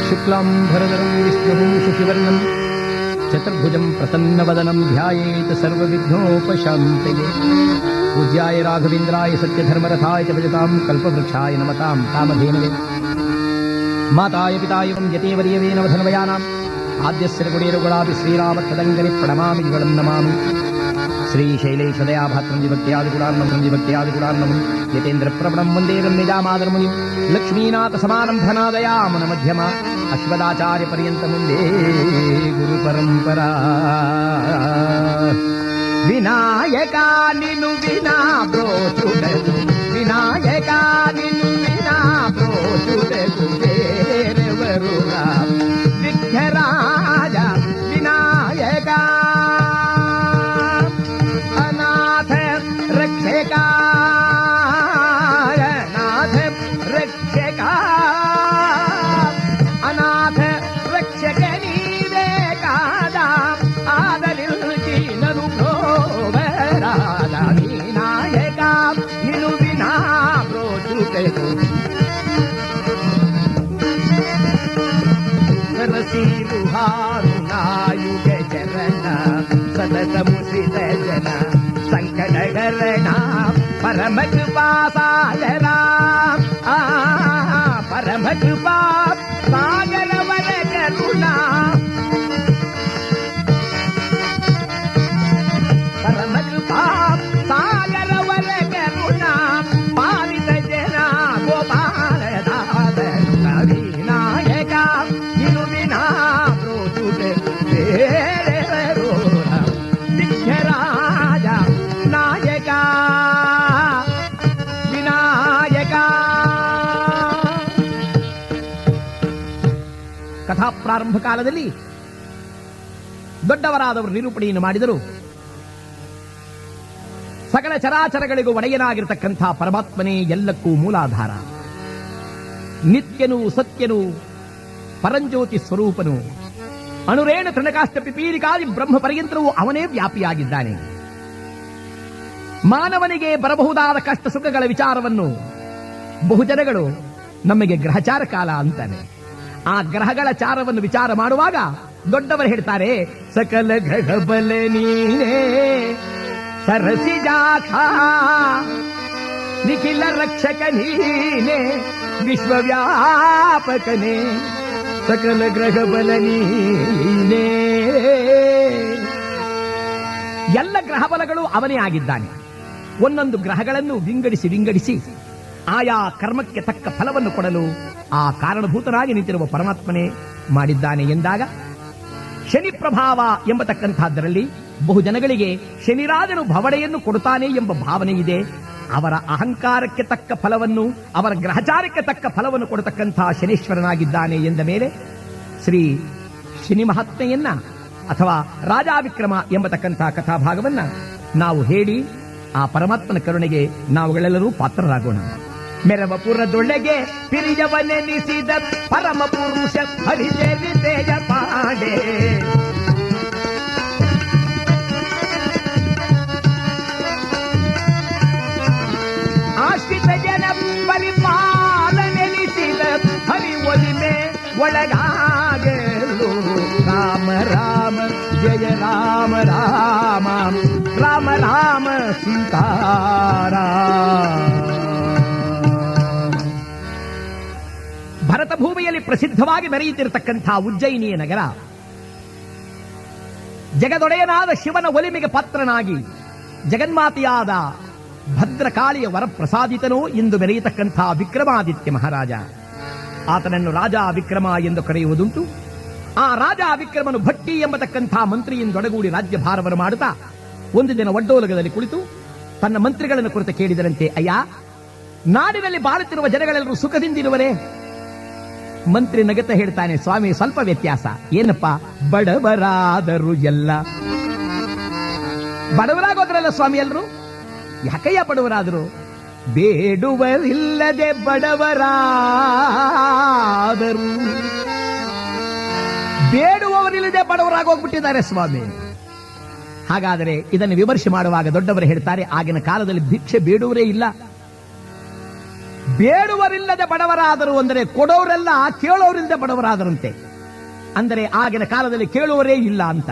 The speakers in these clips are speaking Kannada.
ಶುಕ್ಲಾಂಬರಧರಂ ವಿಷ್ಣುಂ ಶಶಿವರ್ಣಂ ಚತುರ್ಭುಜಂ ಪ್ರಸನ್ನವದನಂ ಧ್ಯಾಯೇತ್ ಸರ್ವವಿಘ್ನೋಪಶಾಂತಯೇ. ಪೂಜ್ಯಾಯ ರಾಘವೇಂದ್ರಾಯ ಸತ್ಯಧರ್ಮರಥಾಯ ಚ ಭಜತಾಂ ಕಲ್ಪವೃಕ್ಷಾಯ ನಮತಾಂ ಕಾಮಧೇನವೇ. ಮಾತಾಯ ಪಿತಾಯ ವಂ ಯತೇವರ್ಯವೇ ನವಧನ್ವಯಾನಾಂ ಆದ್ಯಸ್ಯ ಗುಣೇರುಗಳಾಪಿ ಶ್ರೀರಾಮತದಂಗರಿ ಪ್ರಣಮಾಮಿ ಯುಗಳಂ ನಮಾಮಿ. ಶ್ರೀಶೈಲೇಶದಯಾಭಾತ್ರಂ ವಿಭಕ್ತ್ಯಾದಿಗುಣಾರ್ಣಂ ವಿಭಕ್ತ್ಯಾದಿಗುಣಾರ್ಣಂ ಯತೇಂದ್ರ ಪ್ರವಣಂ ವಂದೇ ರಮ್ಯಜಾಮಾದರಮುನಿಂ ಲಕ್ಷ್ಮೀನಾಥ ಸಮಾರಂಭನಾದಯಾಮನ ಮಧ್ಯಮ ಅಶ್ವದಾಚಾರ್ಯ ಪರ್ಯಂತ ಮುಂದೇ ಗುರು ಪರಂಪರಾ. ವಿನಾಯಕ ನಿನು ವಿನಾ ಬ್ರೋಚುಡದು, ವಿನಾಯಕ ನಿನು ವಿನಾ ಬ್ರೋಚುಡದು ಬೇರೆವರು ವಿಘ್ನರಾಜ ವಿನಾಯಕ. ಅನಾಥ ರಕ್ಷಕ ಅನಾಥ ರಕ್ಷಕ ಅನಾಥ ರಕ್ಷಕ ನೀವೇ ಕಾದ ಆದಲಿಲ್ ಚೀನರು ಪ್ರೋವರಾದ. ವಿನಾಯಕ ನಿನು ವಿನಾ ಪ್ರೋಚುಟೆದು ಸರಸಿರುಹಾರು ನಾಯುಗ ಚರಣ ಸತತ ಮುಸಿದ ಜನ ಸಂಕಟಗರಣ ಪರಮ ಕೃಪಾ ಸಾಗರ ಪರಮ ಕೃಪಾ ಸಾಗರವರ ಕರುಣ ಪರಮ ಕೃಪಾ ಸಾಗರವರ ಕರುಣ ಪಾಲಿತ ಜನ ಗೋಪಾಲದಾದ ವಿನಾಯಕ ನಿನು ವಿನಾ ಪ್ರೋಚುಟೆ ಬೇರೆವರು ವಿಘ್ನರಾಜ ನಾಯಕ ವಿನಾಯಕ. ಕಥಾ ಪ್ರಾರಂಭ ಕಾಲದಲ್ಲಿ ದೊಡ್ಡವರಾದವರು ನಿರೂಪಣೆಯನ್ನು ಮಾಡಿದರು. ಸಕಲ ಚರಾಚರಗಳಿಗೂ ಒಡೆಯನಾಗಿರತಕ್ಕಂಥ ಪರಮಾತ್ಮನೇ ಎಲ್ಲಕ್ಕೂ ಮೂಲಾಧಾರ, ನಿತ್ಯನು ಸತ್ಯನು ಪರಂಜ್ಯೋತಿ ಸ್ವರೂಪನು, ಅಣುರೇಣು ತೃಣಕಾಷ್ಟ ಪಿಪೀಲಿಕಾದಿ ಬ್ರಹ್ಮ ಪರ್ಯಂತರವೂ ಅವನೇ ವ್ಯಾಪಿಯಾಗಿದ್ದಾನೆ. ಮಾನವನಿಗೆ ಬರಬಹುದಾದ ಕಷ್ಟ ಸುಖಗಳ ವಿಚಾರವನ್ನು ಬಹುಜನಗಳು ನಮಗೆ ಗ್ರಹಚಾರ ಕಾಲ ಅಂತಾನೆ. ಆ ಗ್ರಹಗಳ ಚಾರವನ್ನು ವಿಚಾರ ಮಾಡುವಾಗ ದೊಡ್ಡವರು ಹೇಳ್ತಾರೆ, ಸಕಲ ಗ್ರಹ ಬಲ ನೀನೇ ಸರಸಿಜಾಖ ನಿಖಿಲ ರಕ್ಷಕ ನೀನೇ ವಿಶ್ವವ್ಯಾಪಕನೇ ಸಕಲ ಗ್ರಹ ಬಲ ನೀನೇ. ಎಲ್ಲ ಗ್ರಹ ಬಲಗಳು ಅವನೇ ಆಗಿದ್ದಾನೆ. ಒಂದೊಂದು ಗ್ರಹಗಳನ್ನು ವಿಂಗಡಿಸಿ ಆಯಾ ಕರ್ಮಕ್ಕೆ ತಕ್ಕ ಫಲವನ್ನು ಕೊಡಲು ಆ ಕಾರಣಭೂತನಾಗಿ ನಿಂತಿರುವ ಪರಮಾತ್ಮನೇ ಮಾಡಿದ್ದಾನೆ ಎಂದಾಗ, ಶನಿ ಪ್ರಭಾವ ಎಂಬತಕ್ಕಂಥದ್ದರಲ್ಲಿ ಬಹುಜನಗಳಿಗೆ ಶನಿರಾಜನು ಭವಡೆಯನ್ನು ಕೊಡುತ್ತಾನೆ ಎಂಬ ಭಾವನೆ ಇದೆ. ಅವರ ಅಹಂಕಾರಕ್ಕೆ ತಕ್ಕ ಫಲವನ್ನು, ಅವರ ಗ್ರಹಚಾರಕ್ಕೆ ತಕ್ಕ ಫಲವನ್ನು ಕೊಡತಕ್ಕಂಥ ಶನೀಶ್ವರನಾಗಿದ್ದಾನೆ ಎಂದ ಮೇಲೆ ಶ್ರೀ ಶನಿ ಮಹಾತ್ಮೆಯನ್ನ ಅಥವಾ ರಾಜಾವಿಕ್ರಮ ಎಂಬತಕ್ಕಂಥ ಕಥಾಭಾಗವನ್ನ ನಾವು ಹೇಳಿ ಆ ಪರಮಾತ್ಮನ ಕರುಣೆಗೆ ನಾವುಗಳೆಲ್ಲರೂ ಪಾತ್ರರಾಗೋಣ. ಮೆರವಪುರದೊಳಗೆ ಪಿರಿಯವನೆನಿಸಿದ ಪರಮ ಪುರುಷ ಹರಿಜೇಜ ಪಾಡೆ ಆಶ್ರಿತ ಜನ ಪರಿಪಾಲನೆನಿಸಿದ ಹರಿ ಒಲಿಮೆ ಒಳಗಾಗಲು. ರಾಮ ರಾಮ ಜಯ ರಾಮ ರಾಮ ರಾಮ ರಾಮ ಸೀತಾರಾಮ. ಭರತ ಭೂಮಿಯಲ್ಲಿ ಪ್ರಸಿದ್ಧವಾಗಿ ಮೆರೆಯುತ್ತಿರತಕ್ಕಂಥ ಉಜ್ಜಯಿನಿಯ ನಗರ ಜಗದೊಡೆಯನಾದ ಶಿವನ ಒಲಿಮೆಗೆ ಪಾತ್ರನಾಗಿ ಜಗನ್ಮಾತೆಯಾದ ಭದ್ರಕಾಳಿಯ ವರಪ್ರಸಾದಿತನೋ ಎಂದು ಮೆರೆಯತಕ್ಕಂಥ ವಿಕ್ರಮಾದಿತ್ಯ ಮಹಾರಾಜ. ಆತನನ್ನು ರಾಜ ವಿಕ್ರಮ ಎಂದು ಕರೆಯುವುದುಂಟು. ಆ ರಾಜ ವಿಕ್ರಮನು ಭಟ್ಟಿ ಎಂಬತಕ್ಕಂಥ ಮಂತ್ರಿಯಿಂದೊಡಗೂಡಿ ರಾಜ್ಯಭಾರವನ್ನು ಮಾಡುತ್ತಾ ಒಂದು ದಿನ ಒಡ್ಡೋಲಗದಲ್ಲಿ ಕುಳಿತು ತನ್ನ ಮಂತ್ರಿಗಳನ್ನು ಕುರಿತು ಕೇಳಿದರಂತೆ, ಅಯ್ಯ, ನಾಡಿನಲ್ಲಿ ಬಾಳುತ್ತಿರುವ ಜನಗಳೆಲ್ಲರೂ ಸುಖದಿಂದಿರುವರೇ? ಮಂತ್ರಿ ನಗತ ಹೇಳ್ತಾನೆ, ಸ್ವಾಮಿ, ಸ್ವಲ್ಪ ವ್ಯತ್ಯಾಸ. ಏನಪ್ಪ? ಬಡವರಾದರು ಎಲ್ಲ. ಬಡವರಾಗೋದ್ರಲ್ಲ ಸ್ವಾಮಿ ಎಲ್ಲರೂ. ಯಾಕಯ್ಯ ಬಡವರಾದರು? ಬೇಡುವರಿಲ್ಲದೆ ಬಡವರಾದರು. ಬೇಡುವವರಿಲ್ಲದೆ ಬಡವರಾಗೋಗ್ಬಿಟ್ಟಿದ್ದಾರೆ ಸ್ವಾಮಿ. ಹಾಗಾದರೆ ಇದನ್ನು ವಿಮರ್ಶೆ ಮಾಡುವಾಗ ದೊಡ್ಡವರು ಹೇಳ್ತಾರೆ, ಆಗಿನ ಕಾಲದಲ್ಲಿ ಭಿಕ್ಷೆ ಬೇಡುವರೇ ಇಲ್ಲ. ಬೇಡುವರಿಲ್ಲದೆ ಬಡವರಾದರು ಅಂದರೆ ಕೊಡೋರೆಲ್ಲ ಕೇಳೋರಿಲ್ಲದೆ ಬಡವರಾದರಂತೆ. ಅಂದರೆ ಆಗಿನ ಕಾಲದಲ್ಲಿ ಕೇಳುವರೇ ಇಲ್ಲ ಅಂತ.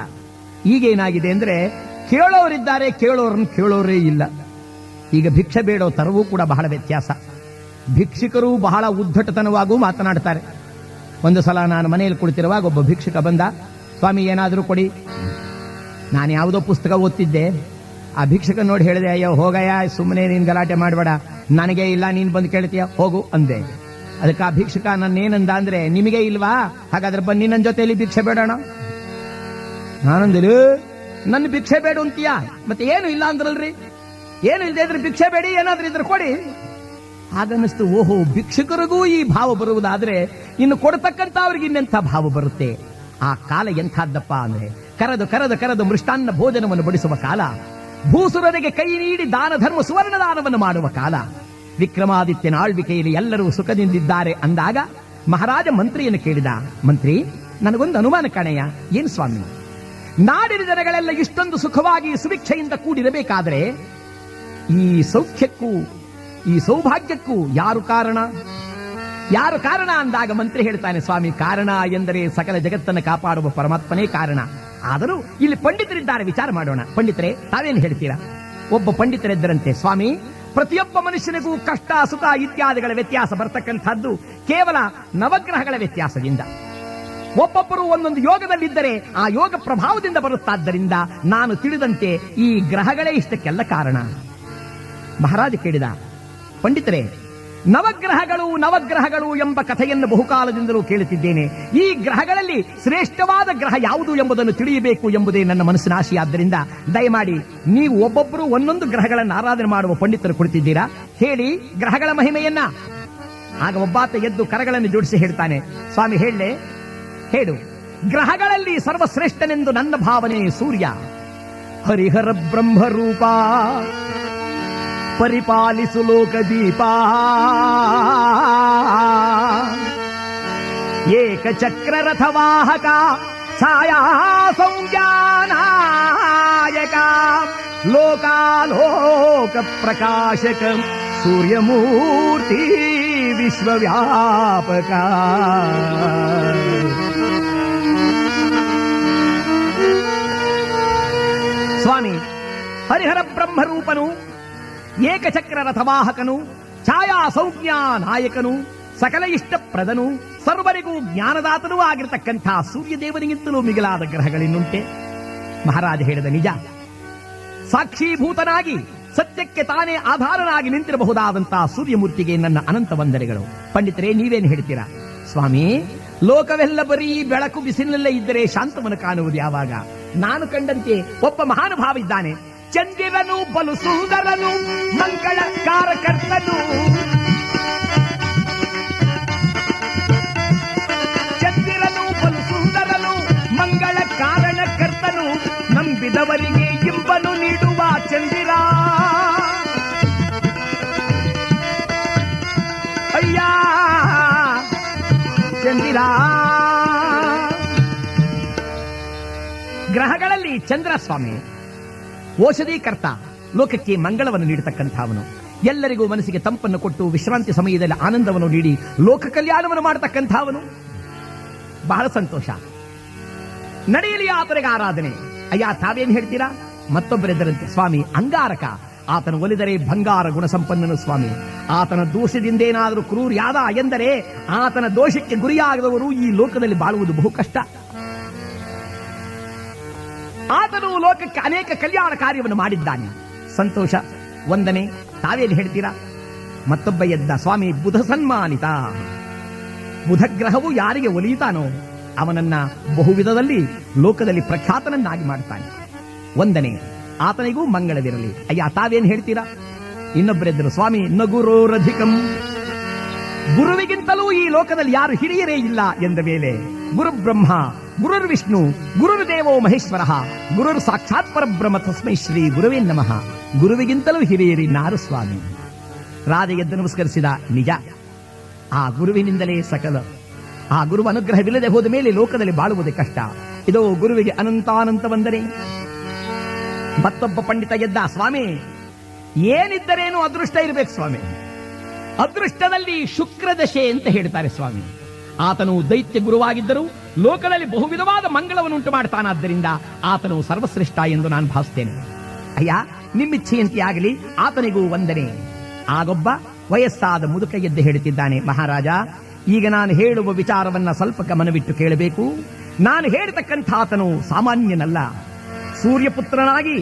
ಈಗೇನಾಗಿದೆ ಅಂದ್ರೆ ಕೇಳೋರಿದ್ದಾರೆ, ಕೇಳೋರನ್ನು ಕೇಳೋರೇ ಇಲ್ಲ. ಈಗ ಭಿಕ್ಷೆ ಬೇಡೋ ತರವೂ ಕೂಡ ಬಹಳ ವ್ಯತ್ಯಾಸ. ಭಿಕ್ಷುಕರು ಬಹಳ ಉದ್ದಟತನವಾಗೂ ಮಾತನಾಡ್ತಾರೆ. ಒಂದು ಸಲ ನಾನು ಮನೆಯಲ್ಲಿ ಕುಳಿತಿರುವಾಗ ಒಬ್ಬ ಭಿಕ್ಷುಕ ಬಂದ. ಸ್ವಾಮಿ ಏನಾದರೂ ಕೊಡಿ. ನಾನು ಯಾವುದೋ ಪುಸ್ತಕ ಓದ್ತಿದ್ದೆ. ಆ ಭಿಕ್ಷುಕ ನೋಡಿ ಹೇಳಿದೆ, ಅಯ್ಯೋ ಹೋಗಯ್ಯ, ಸುಮ್ಮನೆ ನೀನ್ ಗಲಾಟೆ ಮಾಡಬೇಡ, ನನಗೆ ಇಲ್ಲ, ನೀನ್ ಬಂದು ಕೇಳ್ತೀಯ, ಹೋಗು ಅಂದೆ. ಅದಕ್ಕೆ ಆ ಭಿಕ್ಷುಕ ನನ್ನೇನಂದ ಅಂದ್ರೆ, ನಿಮಗೆ ಇಲ್ವಾ, ಹಾಗಾದ್ರೆ ಬನ್ನಿ ನನ್ನ ಜೊತೆಯಲ್ಲಿ ಭಿಕ್ಷೆ ಬೇಡೋಣ. ನಾನಂದಿರು, ನನ್ನ ಭಿಕ್ಷೆ ಬೇಡ ಅಂತೀಯ, ಮತ್ತೆ ಏನು ಇಲ್ಲ ಅಂದ್ರಲ್ರಿ, ಏನು ಇಲ್ಲದೆ ಇದ್ರೆ ಭಿಕ್ಷೆ ಬೇಡಿ, ಏನಾದ್ರೂ ಇದ್ರೆ ಕೊಡಿ. ಹಾಗನ್ನಿಸ್ತು, ಓಹೋ, ಭಿಕ್ಷುಕರಿಗೂ ಈ ಭಾವ ಬರುವುದಾದ್ರೆ ಇನ್ನು ಕೊಡ್ತಕ್ಕಂತ ಅವ್ರಿಗೆ ಇನ್ನೆಂಥ ಭಾವ ಬರುತ್ತೆ. ಆ ಕಾಲ ಎಂಥದ್ದಪ್ಪ ಅಂದ್ರೆ ಕರೆದು ಕರೆದು ಕರೆದು ಮೃಷ್ಟಾನ್ನ ಭೋಜನವನ್ನು ಬಡಿಸುವ ಕಾಲ, ಭೂಸುರರಿಗೆ ಕೈ ನೀಡಿ ದಾನ ಧರ್ಮ ಸುವರ್ಣ ದಾನವನ್ನು ಮಾಡುವ ಕಾಲ. ವಿಕ್ರಮಾದಿತ್ಯನ ಆಳ್ವಿಕೆಯಲ್ಲಿ ಎಲ್ಲರೂ ಸುಖದಿಂದಿದ್ದಾರೆ ಅಂದಾಗ ಮಹಾರಾಜ ಮಂತ್ರಿಯನ್ನು ಕೇಳಿದ. ಮಂತ್ರಿ, ನನಗೊಂದು ಅನುಮಾನ ಕಾಣೆಯ. ಏನು ಸ್ವಾಮಿ, ನಾಡಿನ ಜನಗಳೆಲ್ಲ ಇಷ್ಟೊಂದು ಸುಖವಾಗಿ ಸುಭಿಕ್ಷೆಯಿಂದ ಕೂಡಿರಬೇಕಾದ್ರೆ ಈ ಸೌಖ್ಯಕ್ಕೂ ಈ ಸೌಭಾಗ್ಯಕ್ಕೂ ಯಾರು ಕಾರಣ? ಯಾರು ಕಾರಣ ಅಂದಾಗ ಮಂತ್ರಿ ಹೇಳ್ತಾನೆ, ಸ್ವಾಮಿ, ಕಾರಣ ಎಂದರೆ ಸಕಲ ಜಗತ್ತನ್ನು ಕಾಪಾಡುವ ಪರಮಾತ್ಮನೇ ಕಾರಣ. ಆದರೂ ಇಲ್ಲಿ ಪಂಡಿತರಿದ್ದಾರೆ, ವಿಚಾರ ಮಾಡೋಣ. ಪಂಡಿತರೇ, ತಾವೇನು ಹೇಳ್ತೀರಾ? ಒಬ್ಬ ಪಂಡಿತರಿದ್ದರಂತೆ, ಸ್ವಾಮಿ, ಪ್ರತಿಯೊಬ್ಬ ಮನುಷ್ಯನಿಗೂ ಕಷ್ಟ ಸುಖ ಇತ್ಯಾದಿಗಳ ವ್ಯತ್ಯಾಸ ಬರ್ತಕ್ಕಂಥದ್ದು ಕೇವಲ ನವಗ್ರಹಗಳ ವ್ಯತ್ಯಾಸದಿಂದ. ಒಬ್ಬೊಬ್ಬರು ಒಂದೊಂದು ಯೋಗದಲ್ಲಿದ್ದರೆ ಆ ಯೋಗ ಪ್ರಭಾವದಿಂದ ಬರುತ್ತಾದ್ದರಿಂದ ನಾನು ತಿಳಿದಂತೆ ಈ ಗ್ರಹಗಳೇ ಇಷ್ಟಕ್ಕೆಲ್ಲ ಕಾರಣ. ಮಹಾರಾಜ ಕೇಳಿದ, ಪಂಡಿತರೇ, ನವಗ್ರಹಗಳು ಎಂಬ ಕಥೆಯನ್ನು ಬಹುಕಾಲದಿಂದಲೂ ಕೇಳುತ್ತಿದ್ದೇನೆ. ಈ ಗ್ರಹಗಳಲ್ಲಿ ಶ್ರೇಷ್ಠವಾದ ಗ್ರಹ ಯಾವುದು ಎಂಬುದನ್ನು ತಿಳಿಯಬೇಕು ಎಂಬುದೇ ನನ್ನ ಮನಸ್ಸಿನ ಆಶೆಯಾದ್ದರಿಂದ ದಯಮಾಡಿ ನೀವು ಒಬ್ಬೊಬ್ಬರು ಒಂದೊಂದು ಗ್ರಹಗಳನ್ನು ಆರಾಧನೆ ಮಾಡುವ ಪಂಡಿತರು ಕುಳಿತಿದ್ದೀರಾ, ಹೇಳಿ ಗ್ರಹಗಳ ಮಹಿಮೆಯನ್ನ. ಆಗ ಒಬ್ಬಾತ ಎದ್ದು ಕರಗಳನ್ನು ಜೋಡಿಸಿ ಹೇಳ್ತಾನೆ, ಸ್ವಾಮಿ ಹೇಳು, ಗ್ರಹಗಳಲ್ಲಿ ಸರ್ವಶ್ರೇಷ್ಠನೆಂದು ನನ್ನ ಭಾವನೆ ಸೂರ್ಯ. ಹರಿಹರ ಬ್ರಹ್ಮರೂಪ, ಪರಿಪಾಲಿಸು ಲೋಕದೀಪ, ಏಕಚಕ್ರ ರಥವಾಹಕ, ಛಾಯಾ ಸಂಜ್ಞಾನಾಯಕ, ಲೋಕಾಲೋಕ ಪ್ರಕಾಶಕ, ಸೂರ್ಯಮೂರ್ತಿ ವಿಶ್ವವ್ಯಾಪಕ. ಸ್ವಾಮಿ, ಹರಿಹರ ಬ್ರಹ್ಮರೂಪನು, ಏಕಚಕ್ರ ರಥವಾಹಕನು, ಛಾಯಾ ಸಂಜ್ಞಾ ನಾಯಕನು, ಸಕಲ ಇಷ್ಟಪ್ರದನು, ಸರ್ವರಿಗೂ ಜ್ಞಾನದಾತನೂ ಆಗಿರತಕ್ಕಂಥ ಸೂರ್ಯದೇವನಿಗಿಂತಲೂ ಮಿಗಿಲಾದ ಗ್ರಹಗಳಿನ್ನುಂಟೆ? ಮಹಾರಾಜ ಹೇಳಿದ ನಿಜ. ಸಾಕ್ಷೀಭೂತನಾಗಿ ಸತ್ಯಕ್ಕೆ ತಾನೇ ಆಧಾರನಾಗಿ ನಿಂತಿರಬಹುದಾದಂತಹ ಸೂರ್ಯಮೂರ್ತಿಗೆ ನನ್ನ ಅನಂತ ವಂದನೆಗಳು. ಪಂಡಿತರೇ, ನೀವೇನು ಹೇಳ್ತೀರಾ? ಸ್ವಾಮಿ, ಲೋಕವೆಲ್ಲ ಬರೀ ಬೆಳಕು ಬಿಸಿಲಲ್ಲೇ ಇದ್ದರೆ ಶಾಂತವನ್ನು ಕಾಣುವುದು ಯಾವಾಗ? ನಾನು ಕಂಡಂತೆ ಒಬ್ಬ ಮಹಾನುಭಾವ ಇದ್ದಾನೆ. ಚಂದಿರನು ಬಲು ಸುಂದರನು, ಮಂಗಳ ಕಾರಕರ್ತನು, ಚಂದಿರನು ಬಲು ಸುಂದರನು, ಮಂಗಳ ಕಾರಣಕರ್ತನು, ನಂಬಿದವರಿಗೆ ಇಂಬನು ನೀಡುವ ಚಂದಿರ. ಅಯ್ಯ ಚಂದಿರ. ಗ್ರಹಗಳಲ್ಲಿ ಚಂದ್ರ ಸ್ವಾಮಿ ಔಷಧೀಕರ್ತ, ಲೋಕಕ್ಕೆ ಮಂಗಳವನ್ನು ನೀಡತಕ್ಕಂಥವನು, ಎಲ್ಲರಿಗೂ ಮನಸ್ಸಿಗೆ ತಂಪನ್ನು ಕೊಟ್ಟು ವಿಶ್ರಾಂತಿ ಸಮಯದಲ್ಲಿ ಆನಂದವನ್ನು ನೀಡಿ ಲೋಕ ಕಲ್ಯಾಣವನ್ನು ಮಾಡತಕ್ಕಂಥವನು. ಬಹಳ ಸಂತೋಷ. ನಡೆಯಲಿ ಆತನಿಗೆ ಆರಾಧನೆ. ಅಯ್ಯ, ತಾವೇನು ಹೇಳ್ತೀರಾ? ಮತ್ತೊಬ್ಬರಿದ್ದರಂತೆ, ಸ್ವಾಮಿ, ಅಂಗಾರಕ, ಆತನು ಒಲಿದರೆ ಬಂಗಾರ ಗುಣಸಂಪನ್ನನು ಸ್ವಾಮಿ. ಆತನ ದೋಷದಿಂದೇನಾದರೂ ಕ್ರೂರ್ಯಾದ ಎಂದರೆ ಆತನ ದೋಷಕ್ಕೆ ಗುರಿಯಾಗದವರು ಈ ಲೋಕದಲ್ಲಿ ಬಾಳುವುದು ಬಹು ಕಷ್ಟ. ಆತನು ಲೋಕಕ್ಕೆ ಅನೇಕ ಕಲ್ಯಾಣ ಕಾರ್ಯವನ್ನು ಮಾಡಿದ್ದಾನೆ. ಸಂತೋಷ, ವಂದನೆ. ತಾವೇನು ಹೇಳ್ತೀರಾ? ಮತ್ತೊಬ್ಬ ಎದ್ದ, ಸ್ವಾಮಿ, ಬುಧ ಸನ್ಮಾನಿತ. ಬುಧ ಗ್ರಹವು ಯಾರಿಗೆ ಒಲಿಯುತ್ತಾನೋ ಅವನನ್ನ ಬಹುವಿಧದಲ್ಲಿ ಲೋಕದಲ್ಲಿ ಪ್ರಖ್ಯಾತನನ್ನಾಗಿ ಮಾಡ್ತಾನೆ. ವಂದನೆ, ಆತನಿಗೂ ಮಂಗಳವಿರಲಿ. ಅಯ್ಯ, ತಾವೇನು ಹೇಳ್ತೀರಾ? ಇನ್ನೊಬ್ಬರೆದ್ದರು, ಸ್ವಾಮಿ, ನಗುರೋರಧಿಕಂ. ಗುರುವಿಗಿಂತಲೂ ಈ ಲೋಕದಲ್ಲಿ ಯಾರು ಹಿರಿಯರೇ ಇಲ್ಲ ಎಂದ ಮೇಲೆ ಗುರು ಬ್ರಹ್ಮ, ಗುರುರ್ ವಿಷ್ಣು, ಗುರುರ್ ದೇವೋ ಮಹೇಶ್ವರ, ಗುರುರ್ ಸಾಕ್ಷಾತ್ ಪರಬ್ರಹ್ಮ, ತಸ್ಮೈ ಶ್ರೀ ಗುರುವೇ ನಮಃ. ಗುರುವಿಗಿಂತಲೂ ಹಿರಿಯರಿ ನಾರು ಸ್ವಾಮಿ. ರಾಜ ಎದ್ದು ನಮಸ್ಕರಿಸಿದ. ನಿಜ, ಆ ಗುರುವಿನಿಂದಲೇ ಸಕಲ. ಆ ಗುರುವ ಅನುಗ್ರಹವಿಲ್ಲದೆ ಹೋದ ಮೇಲೆ ಲೋಕದಲ್ಲಿ ಬಾಳುವುದೇ ಕಷ್ಟ. ಇದೋ ಗುರುವಿಗೆ ಅನಂತಾನಂತ ವಂದನೆ. ಮತ್ತೊಬ್ಬ ಪಂಡಿತ ಎದ್ದ, ಸ್ವಾಮಿ, ಏನಿದ್ದರೇನು ಅದೃಷ್ಟ ಇರಬೇಕು ಸ್ವಾಮಿ. ಅದೃಷ್ಟದಲ್ಲಿ ಶುಕ್ರದಶೆ ಅಂತ ಹೇಳ್ತಾರೆ ಸ್ವಾಮಿ. ಆತನು ದೈತ್ಯ ಗುರುವಾಗಿದ್ದರೂ ಲೋಕದಲ್ಲಿ ಬಹುವಿಧವಾದ ಮಂಗಳವನ್ನುಂಟು ಮಾಡ್ತಾನಾದ್ದರಿಂದ ಆತನು ಸರ್ವಶ್ರೇಷ್ಠ ಎಂದು ನಾನು ಭಾವಿಸ್ತೇನೆ. ಅಯ್ಯ, ನಿಮ್ಮಿಚ್ಛೆಯಂತೆ ಆಗಲಿ, ಆತನಿಗೂ ವಂದನೆ. ಆಗೊಬ್ಬ ವಯಸ್ಸಾದ ಮುದುಕ ಎದ್ದು ಹೇಳುತ್ತಿದ್ದಾನೆ, ಮಹಾರಾಜ, ಈಗ ನಾನು ಹೇಳುವ ವಿಚಾರವನ್ನ ಸ್ವಲ್ಪ ಗಮನವಿಟ್ಟು ಕೇಳಬೇಕು. ನಾನು ಹೇಳತಕ್ಕಂಥ ಆತನು ಸಾಮಾನ್ಯನಲ್ಲ. ಸೂರ್ಯಪುತ್ರನಾಗಿ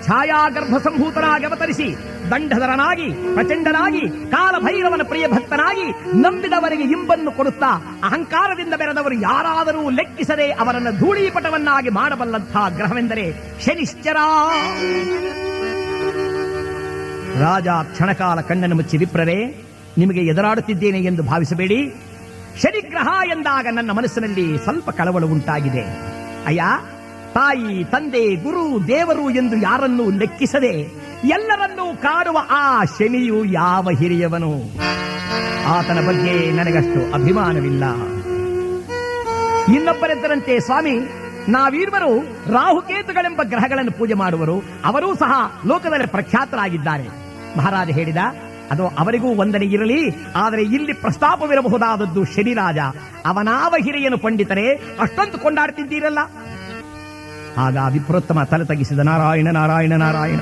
ಛಾಯಾಗರ್ಭ ಸಂಭೂತನಾಗಿ ಅವತರಿಸಿ ದಂಡಧರನಾಗಿ ಪ್ರಚಂಡನಾಗಿ ಕಾಲಭೈರವನ ಪ್ರಿಯ ಭಕ್ತನಾಗಿ ನಂಬಿದವರಿಗೆ ಇಂಬನ್ನು ಕೊಡುತ್ತಾ ಅಹಂಕಾರದಿಂದ ಬೆರೆದವರು ಯಾರಾದರೂ ಲೆಕ್ಕಿಸದೆ ಅವರನ್ನು ಧೂಳೀಪಟವನ್ನಾಗಿ ಮಾಡಬಲ್ಲಂತಹ ಗ್ರಹವೆಂದರೆ ಶನಿಶ್ಚರ. ರಾಜ ಕ್ಷಣಕಾಲ ಕಣ್ಣನ್ನು ಮುಚ್ಚಿ, ವಿಪ್ರರೇ, ನಿಮಗೆ ಎದುರಾಡುತ್ತಿದ್ದೇನೆ ಎಂದು ಭಾವಿಸಬೇಡಿ. ಶನಿಗ್ರಹ ಎಂದಾಗ ನನ್ನ ಮನಸ್ಸಿನಲ್ಲಿ ಸ್ವಲ್ಪ ಕಳವಳ ಉಂಟಾಗಿದೆ. ಅಯ್ಯ, ತಾಯಿ, ತಂದೆ, ಗುರು, ದೇವರು ಎಂದು ಯಾರನ್ನೂ ಲೆಕ್ಕಿಸದೆ ಎಲ್ಲರನ್ನೂ ಕಾಡುವ ಆ ಶನಿಯು ಯಾವ ಹಿರಿಯವನು? ಆತನ ಬಗ್ಗೆ ನನಗಷ್ಟು ಅಭಿಮಾನವಿಲ್ಲ. ಇನ್ನೊಬ್ಬರೆದ್ದರಂತೆ, ಸ್ವಾಮಿ, ನಾವೀರ್ವರು ರಾಹುಕೇತುಗಳೆಂಬ ಗ್ರಹಗಳನ್ನು ಪೂಜೆ ಮಾಡುವರು, ಅವರೂ ಸಹ ಲೋಕದಲ್ಲಿ ಪ್ರಖ್ಯಾತರಾಗಿದ್ದಾರೆ. ಮಹಾರಾಜ ಹೇಳಿದ, ಅದು ಅವರಿಗೂ ವಂದನೆ ಇರಲಿ, ಆದರೆ ಇಲ್ಲಿ ಪ್ರಸ್ತಾಪವಿರಬಹುದಾದದ್ದು ಶನಿರಾಜ. ಅವನಾವ ಹಿರಿಯನು ಪಂಡಿತರೇ, ಅಷ್ಟೊಂದು ಕೊಂಡಾಡ್ತಿದ್ದೀರಲ್ಲ. ಆಗ ವಿಪ್ರೋತ್ತಮ ತಲೆ ತಗ್ಗಿಸಿದ, ನಾರಾಯಣ ನಾರಾಯಣ ನಾರಾಯಣ.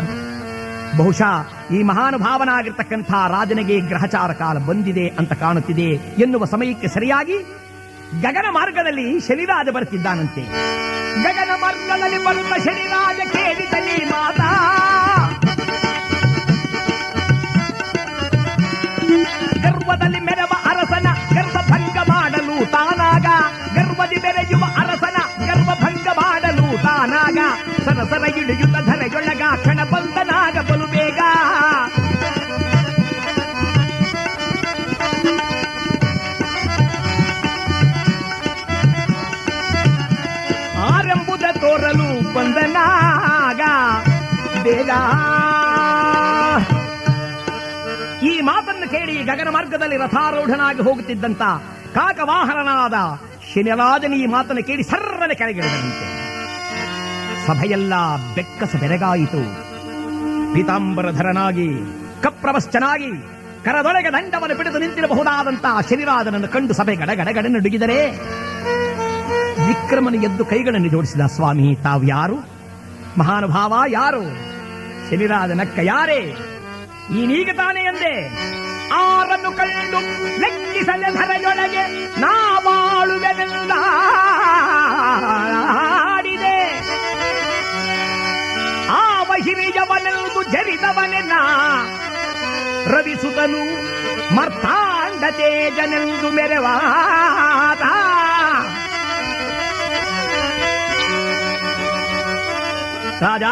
ಬಹುಶಃ ಈ ಮಹಾನುಭಾವನಾಗಿರ್ತಕ್ಕಂಥ ರಾಜನಿಗೆ ಗ್ರಹಚಾರ ಕಾಲ ಬಂದಿದೆ ಅಂತ ಕಾಣುತ್ತಿದೆ ಎನ್ನುವ ಸಮಯಕ್ಕೆ ಸರಿಯಾಗಿ ಗಗನ ಮಾರ್ಗದಲ್ಲಿ ಶನಿರಾಜ ಬರುತ್ತಿದ್ದಾನಂತೆ. ಗಗನ ಮಾರ್ಗದಲ್ಲಿ ಬರುವ ಶನಿರಾಜ ಕೇಳಿದಲ್ಲಿ ಮಾತಾ, ಗರ್ವದಲ್ಲಿ ಮೆರವ ಅರಸನ ಗರ್ಭಭಂಗ ಮಾಡಲು ತಾನಾಗ, ಗರ್ವದಿ ಬೆರೆಯುವ ಅರಸನ ಗರ್ಭಭಂಗ ಮಾಡಲು ತಾನಾಗ, ಸರಸರ ಇಳಿಯುತ್ತ ಧರೆಯೊಳಗ ಕ್ಷಣ ಬಂದನಾಗ ಬಲು ಬೇಗ. ಆರಂಭದ ತೋರಲು ಬಂದನಾಗ ಬೇಗ. ಈ ಮಾತನ್ನು ಕೇಳಿ ಗಗನ ಮಾರ್ಗದಲ್ಲಿ ರಥಾರೂಢನಾಗಿ ಹೋಗುತ್ತಿದ್ದಂತ ಕಾಕವಾಹನನಾದ ಶನಿರಾಜನ ಈ ಮಾತನ್ನು ಕೇಳಿ ಸರ್ರನೆ ಕೆಳಗಿಳಿದಂತೆ ಸಭೆಯೆಲ್ಲ ಬೆಕ್ಕಸ ಬೆರಗಾಯಿತು. ಪೀತಾಂಬರಧರನಾಗಿ ಕಪ್ರವಶ್ಚನಾಗಿ ಕರದೊಳಗೆ ದಂಡವನ್ನು ಬಿಡಿದು ನಿಂತಿರಬಹುದಾದಂತಹ ಶನಿರಾಜನನ್ನು ಕಂಡು ಸಭೆ ಗಡಗಡಗಡೆ ನಡುಗಿದರೆ ವಿಕ್ರಮನು ಎದ್ದು ಕೈಗಳನ್ನು ಜೋಡಿಸಿದ, ಸ್ವಾಮಿ, ತಾವು ಯಾರು? ಮಹಾನುಭಾವ ಯಾರು? ಶನಿರಾಜನಕ್ಕ, ಯಾರೇ ನೀನೀಗ ತಾನೇ ಎಂದೆ, ಆರನ್ನು ಕಂಡು ಲೆಕ್ಕಿಸಲೆ ಧರೆಯೊಳಗೆ ನಾವಾಳುವೆನೆಂದಾಡಿದೆ. ಆವ ಹಿರಿಯವನೆಂದು ಜರಿದವನೆ ನಾ ರವಿಸುತನು ಮರ್ತಾಂಡ ತೇಜನೆಂದು ಮೆರೆವಾದ. ರಾಜ,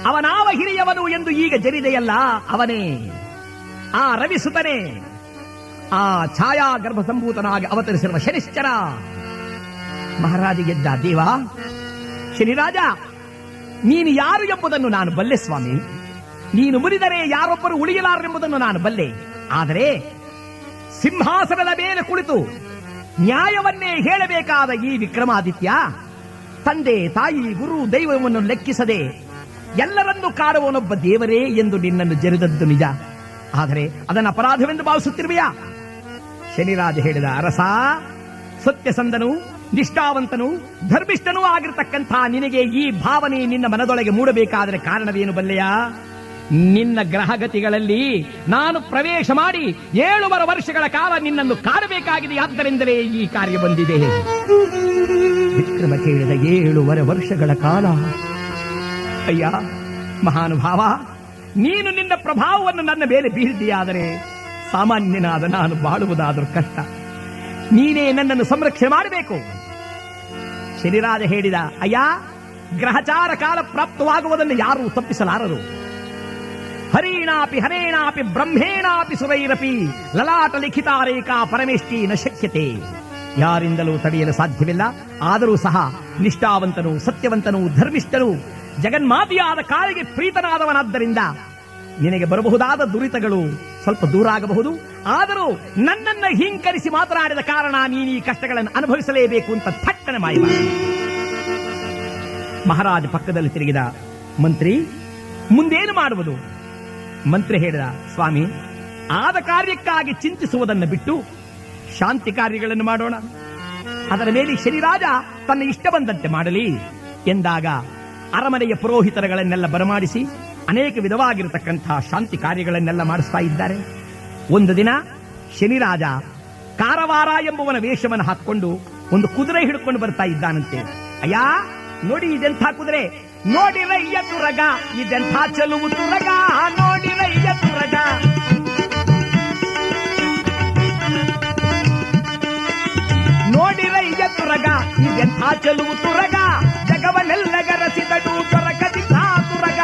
ಅವನಾವ ಹಿರಿಯವನು ಎಂದು ಈಗ ಜರಿದೆಯಲ್ಲ, ಅವನೇ ಆ ರವಿಸುತನೇ, ಆ ಛಾಯಾ ಗರ್ಭ ಸಂಭೂತನಾಗಿ ಅವತರಿಸಿರುವ ಶನಿಶ್ಚರ. ಮಹಾರಾಜ ಗೆದ್ದ, ದೇವ ಶನಿರಾಜ, ನೀನು ಯಾರು ಎಂಬುದನ್ನು ನಾನು ಬಲ್ಲೆ ಸ್ವಾಮಿ. ನೀನು ಮುರಿದರೆ ಯಾರೊಬ್ಬರು ಉಳಿಯಲಾರೆಂಬುದನ್ನು ನಾನು ಬಲ್ಲೆ. ಆದರೆ ಸಿಂಹಾಸನದ ಮೇಲೆ ಕುಳಿತು ನ್ಯಾಯವನ್ನೇ ಹೇಳಬೇಕಾದ ಈ ವಿಕ್ರಮಾದಿತ್ಯ, ತಂದೆ, ತಾಯಿ, ಗುರು, ದೈವವನ್ನು ಲೆಕ್ಕಿಸದೆ ಎಲ್ಲರನ್ನೂ ಕಾಡುವನೊಬ್ಬ ದೇವರೇ ಎಂದು ನಿನ್ನನ್ನು ಜರಿದದ್ದು ನಿಜ. ಆದರೆ ಅದನ್ನು ಅಪರಾಧವೆಂದು ಭಾವಿಸುತ್ತಿರುವೆಯಾ? ಶನಿರಾಜ ಹೇಳಿದ, ಅರಸ, ಸತ್ಯಸಂಧನು, ನಿಷ್ಠಾವಂತನು, ಧರ್ಮಿಷ್ಠನೂ ಆಗಿರತಕ್ಕಂಥ ನಿನಗೆ ಈ ಭಾವನೆ ನಿನ್ನ ಮನದೊಳಗೆ ಮೂಡಬೇಕಾದರೆ ಕಾರಣವೇನು ಬಲ್ಲೆಯಾ? ನಿನ್ನ ಗ್ರಹಗತಿಗಳಲ್ಲಿ ನಾನು ಪ್ರವೇಶ ಮಾಡಿ 7 ವರ್ಷಗಳ ಕಾಲ ನಿನ್ನನ್ನು ಕಾಡಬೇಕಾಗಿದೆ. ಆದ್ದರಿಂದಲೇ ಈ ಕಾರ್ಯ ಬಂದಿದೆ. ವಿಕ್ರಮ ಕೇಳಿದ, 7 ವರ್ಷಗಳ ಕಾಲ? ಅಯ್ಯ ಮಹಾನುಭಾವ, ನೀನು ನಿನ್ನ ಪ್ರಭಾವವನ್ನು ನನ್ನ ಮೇಲೆ ಬೀರಿದೆಯಾದರೆ ಸಾಮಾನ್ಯನಾದ ನಾನು ಬಾಳುವುದಾದರೂ ಕಷ್ಟ. ನೀನೇ ನನ್ನನ್ನು ಸಂರಕ್ಷಣೆ ಮಾಡಬೇಕು. ಶನಿರಾಜ ಹೇಳಿದ, ಅಯ್ಯ, ಗ್ರಹಚಾರ ಕಾಲ ಪ್ರಾಪ್ತವಾಗುವುದನ್ನು ಯಾರೂ ತಪ್ಪಿಸಲಾರರು. ಹರೀಣಾಪಿ ಹರೇಣಾಪಿ ಬ್ರಹ್ಮೇಣಾಪಿ ಸುರೈರಪಿ ಲಲಾಟ ಲಿಖಿತಾರೇಖಾ ಪರಮೇಷ್ಟಿ ನ ಶಕ್ಯತೆ. ಯಾರಿಂದಲೂ ತಡೆಯಲು ಸಾಧ್ಯವಿಲ್ಲ. ಆದರೂ ಸಹ ನಿಷ್ಠಾವಂತನು, ಸತ್ಯವಂತನು, ಧರ್ಮಿಷ್ಠನು, ಜಗನ್ಮಾತೆಯಾದ ಕಾಳಿಗೆ ಪ್ರೀತನಾದವನಾದ್ದರಿಂದ ನಿನಗೆ ಬರಬಹುದಾದ ದುರಿತಗಳು ಸ್ವಲ್ಪ ದೂರ ಆಗಬಹುದು. ಆದರೂ ನನ್ನನ್ನು ಹಿಂಕರಿಸಿ ಮಾತನಾಡಿದ ಕಾರಣ ನೀನು ಈ ಕಷ್ಟಗಳನ್ನು ಅನುಭವಿಸಲೇಬೇಕು ಅಂತ ಥಟ್ಟನೆ ಮಾಯವಾದ. ಮಹಾರಾಜ ಪಕ್ಕದಲ್ಲಿ ತಿರುಗಿದ, ಮಂತ್ರಿ ಮುಂದೇನು ಮಾಡುವುದು? ಮಂತ್ರಿ ಹೇಳಿದ, ಸ್ವಾಮಿ, ಆದ ಕಾರ್ಯಕ್ಕಾಗಿ ಚಿಂತಿಸುವುದನ್ನು ಬಿಟ್ಟು ಶಾಂತಿ ಕಾರ್ಯಗಳನ್ನು ಮಾಡೋಣ. ಅದರ ಮೇಲೆ ಶನಿರಾಜ ತನ್ನ ಇಷ್ಟ ಬಂದಂತೆ ಮಾಡಲಿ ಎಂದಾಗ ಅರಮನೆಯ ಪುರೋಹಿತರುಗಳನ್ನೆಲ್ಲ ಬರಮಾಡಿಸಿ ಅನೇಕ ವಿಧವಾಗಿರತಕ್ಕಂತಹ ಶಾಂತಿ ಕಾರ್ಯಗಳನ್ನೆಲ್ಲ ಮಾಡಿಸ್ತಾ ಇದ್ದಾರೆ. ಒಂದು ದಿನ ಶನಿರಾಜ ಕಾರವಾರ ಎಂಬುವನ ವೇಷವನ್ನು ಹಾಕಿಕೊಂಡು ಒಂದು ಕುದುರೆ ಹಿಡ್ಕೊಂಡು ಬರ್ತಾ ಇದ್ದಾನಂತೆ. ಅಯ್ಯ ನೋಡಿ ಇದೆಂಥ ಕುದುರೆ, ನೋಡಿರಯ್ಯ ತುರಗ, ಇದೆಂಥ ಚಲುವು ತುರಗ, ನೋಡಿರಯ್ಯ ತುರಗ. ನೋಡಿರಯ್ಯ ತುರಗ, ಇದೆಂಥ ಚಲುವು ತುರಗ, ಜಗವನೆಲ್ಲಗರಸಿದಡು ದೊರಕದಿದ್ದ ತುರಗ.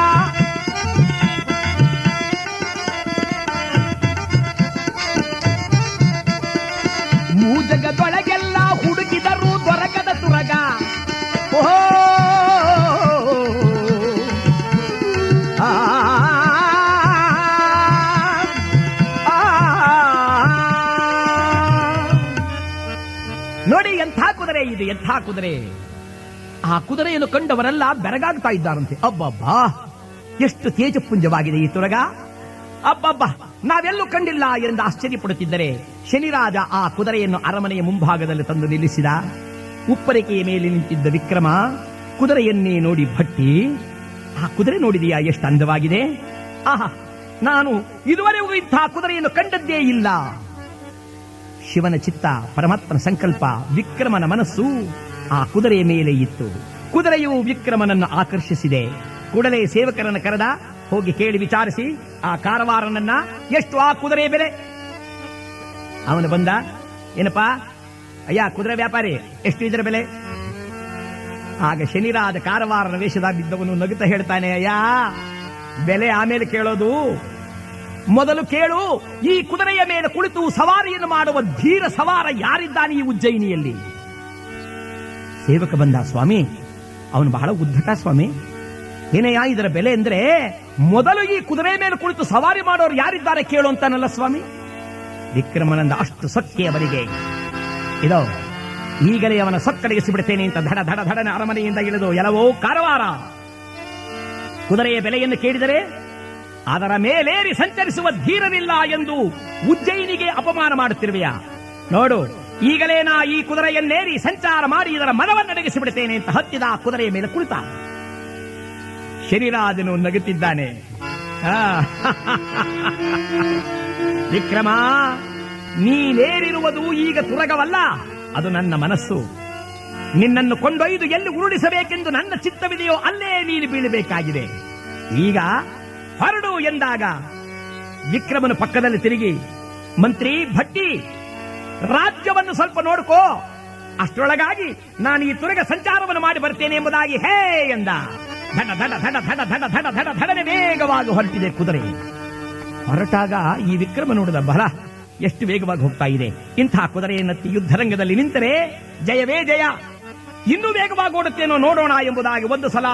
ಮೂಜಗದೊಳಗೆಲ್ಲ ಹುಡುಕಿದರೂ ದೊರಕದ ತುರಗ. ಓಹೋ ನೋಡಿ ಎಂಥ ಕುದುರೆ ಇದು, ಎಂಥ ಕುದುರೆ. ಆ ಕುದುರೆಯನ್ನು ಕಂಡವರೆಲ್ಲ ಬೆರಗಾಗ್ತಾ ಇದ್ದಾರಂತೆ. ಅಬ್ಬಬ್ಬಾ ಎಷ್ಟು ತೇಜಪುಂಜವಾಗಿದೆ ಈ ತುರಗ, ಅಬ್ಬಬ್ಬಾ ನಾವೆಲ್ಲೂ ಕಂಡಿಲ್ಲ ಎಂದು ಆಶ್ಚರ್ಯಪಡುತ್ತಿದ್ದರೆ ಶನಿರಾಜ ಆ ಕುದುರೆಯನ್ನು ಅರಮನೆಯ ಮುಂಭಾಗದಲ್ಲಿ ತಂದು ನಿಲ್ಲಿಸಿದ. ಉಪ್ಪರಿಕೆಯ ಮೇಲೆ ನಿಂತಿದ್ದ ವಿಕ್ರಮ ಕುದುರೆಯನ್ನೇ ನೋಡಿ ಭಟ್ಟಿ, ಆ ಕುದುರೆ ನೋಡಿದೆಯಾ ಎಷ್ಟು ಅಂದವಾಗಿದೆ, ಆಹಾ ನಾನು ಇದುವರೆಗೂ ಇಂಥ ಕುದುರೆಯನ್ನು ಕಂಡದ್ದೇ ಇಲ್ಲ. ಶಿವನ ಚಿತ್ತ, ಪರಮಾತ್ಮನ ಸಂಕಲ್ಪ, ವಿಕ್ರಮನ ಮನಸ್ಸು ಆ ಕುದುರೆಯ ಮೇಲೆ ಇತ್ತು. ಕುದುರೆಯು ವಿಕ್ರಮನನ್ನು ಆಕರ್ಷಿಸಿದೆ. ಕೂಡಲೇ ಸೇವಕರನ್ನು ಕರೆದ, ಹೋಗಿ ಕೇಳಿ ವಿಚಾರಿಸಿ ಆ ಕಾರವಾರನನ್ನ ಎಷ್ಟು ಆ ಕುದುರೆಯ ಬೆಲೆ. ಅವನು ಬಂದ, ಏನಪ್ಪಾ ಅಯ್ಯ ಕುದುರೆ ವ್ಯಾಪಾರಿ, ಎಷ್ಟು ಇದರ ಬೆಲೆ? ಆಗ ಶನಿರಾಜ ಕಾರವಾರನ ವೇಷದಾಗಿದ್ದವನು ನಗುತ್ತಾ ಹೇಳ್ತಾನೆ, ಅಯ್ಯ ಬೆಲೆ ಆಮೇಲೆ ಕೇಳೋದು, ಮೊದಲು ಕೇಳು ಈ ಕುದುರೆಯ ಮೇಲೆ ಕುಳಿತು ಸವಾರಿಯನ್ನು ಮಾಡುವ ಧೀರ ಸವಾರ ಯಾರಿದ್ದಾನೆ ಈ ಉಜ್ಜಯಿನಿಯಲ್ಲಿ? ಸೇವಕ ಬಂದ, ಸ್ವಾಮಿ ಅವನು ಬಹಳ ಉದ್ದಟ ಸ್ವಾಮಿ. ಏನಯ್ಯ ಇದರ ಬೆಲೆ ಅಂದ್ರೆ, ಮೊದಲು ಈ ಕುದುರೆ ಮೇಲೆ ಕುಳಿತು ಸವಾರಿ ಮಾಡೋರು ಯಾರಿದ್ದಾರೆ ಕೇಳು ಅಂತಾನಲ್ಲ ಸ್ವಾಮಿ. ವಿಕ್ರಮನಂದ, ಅಷ್ಟು ಸೊಕ್ಕೆ ಅವರಿಗೆ, ಇದೋ ಈಗಲೇ ಅವನ ಸೊಕ್ಕಡಿಗಿಸಿಬಿಡ್ತೇನೆ ಅಂತ ಧಡ ಧಡ ಧಡನ ಅರಮನೆಯಿಂದ ಇಳಿದು, ಎಲ್ಲವೋ ಕಾರವಾರ, ಕುದುರೆಯ ಬೆಲೆಯನ್ನು ಕೇಳಿದರೆ ಅದರ ಮೇಲೇರಿ ಸಂಚರಿಸುವ ಧೀರನಿಲ್ಲ ಎಂದು ಉಜ್ಜಯಿನಿಗೆ ಅಪಮಾನ ಮಾಡುತ್ತಿರುವೆಯಾ? ನೋಡು ಈಗಲೇ ನಾ ಈ ಕುದುರೆಯನ್ನೇರಿ ಸಂಚಾರ ಮಾಡಿ ಇದರ ಮನವನ್ನಡಗಿಸಿಬಿಡ್ತೇನೆ ಅಂತ ಹತ್ತಿದ ಆ ಕುದುರೆಯ ಮೇಲೆ ಕುಳಿತ. ಶನಿರಾಜನು ನಗುತ್ತಿದ್ದಾನೆ. ವಿಕ್ರಮ, ನೀನೇರಿರುವುದು ಈಗ ತುರಗವಲ್ಲ, ಅದು ನನ್ನ ಮನಸ್ಸು. ನಿನ್ನನ್ನು ಕೊಂಡೊಯ್ದು ಎಲ್ಲಿ ಉರುಳಿಸಬೇಕೆಂದು ನನ್ನ ಚಿತ್ತವಿದೆಯೋ ಅಲ್ಲೇ ನೀನು ಬೀಳಬೇಕಾಗಿದೆ. ಈಗ ಹೊರಡು ಎಂದಾಗ ವಿಕ್ರಮನು ಪಕ್ಕದಲ್ಲಿ ತಿರುಗಿ, ಮಂತ್ರಿ ಭಟ್ಟಿ, ರಾಜ್ಯವನ್ನು ಸ್ವಲ್ಪ ನೋಡ್ಕೋ, ಅಷ್ಟರೊಳಗಾಗಿ ನಾನು ಈ ತುರಗ ಸಂಚಾರವನ್ನು ಮಾಡಿ ಬರ್ತೇನೆ ಎಂಬುದಾಗಿ ಹೇ ಎಂದ. ಧಡ ಧಡ ಧಡ ಧಡ ಧಡ ಧಡ ಧಡ ಧಡನೆ ವೇಗವಾಗಿ ಹೊರಟಿದೆ ಕುದುರೆ. ಹೊರಟಾಗ ಈ ವಿಕ್ರಮ ನೋಡಿದ, ಬಲ ಎಷ್ಟು ವೇಗವಾಗಿ ಹೋಗ್ತಾ ಇದೆ. ಇಂಥ ಕುದುರೆಯನ್ನತ್ತಿ ಯುದ್ಧರಂಗದಲ್ಲಿ ನಿಂತರೆ ಜಯವೇ ಜಯ, ಇನ್ನೂ ವೇಗವಾಗಿ ಓಡುತ್ತೇನೋ ನೋಡೋಣ ಎಂಬುದಾಗಿ ಒಂದು ಸಲ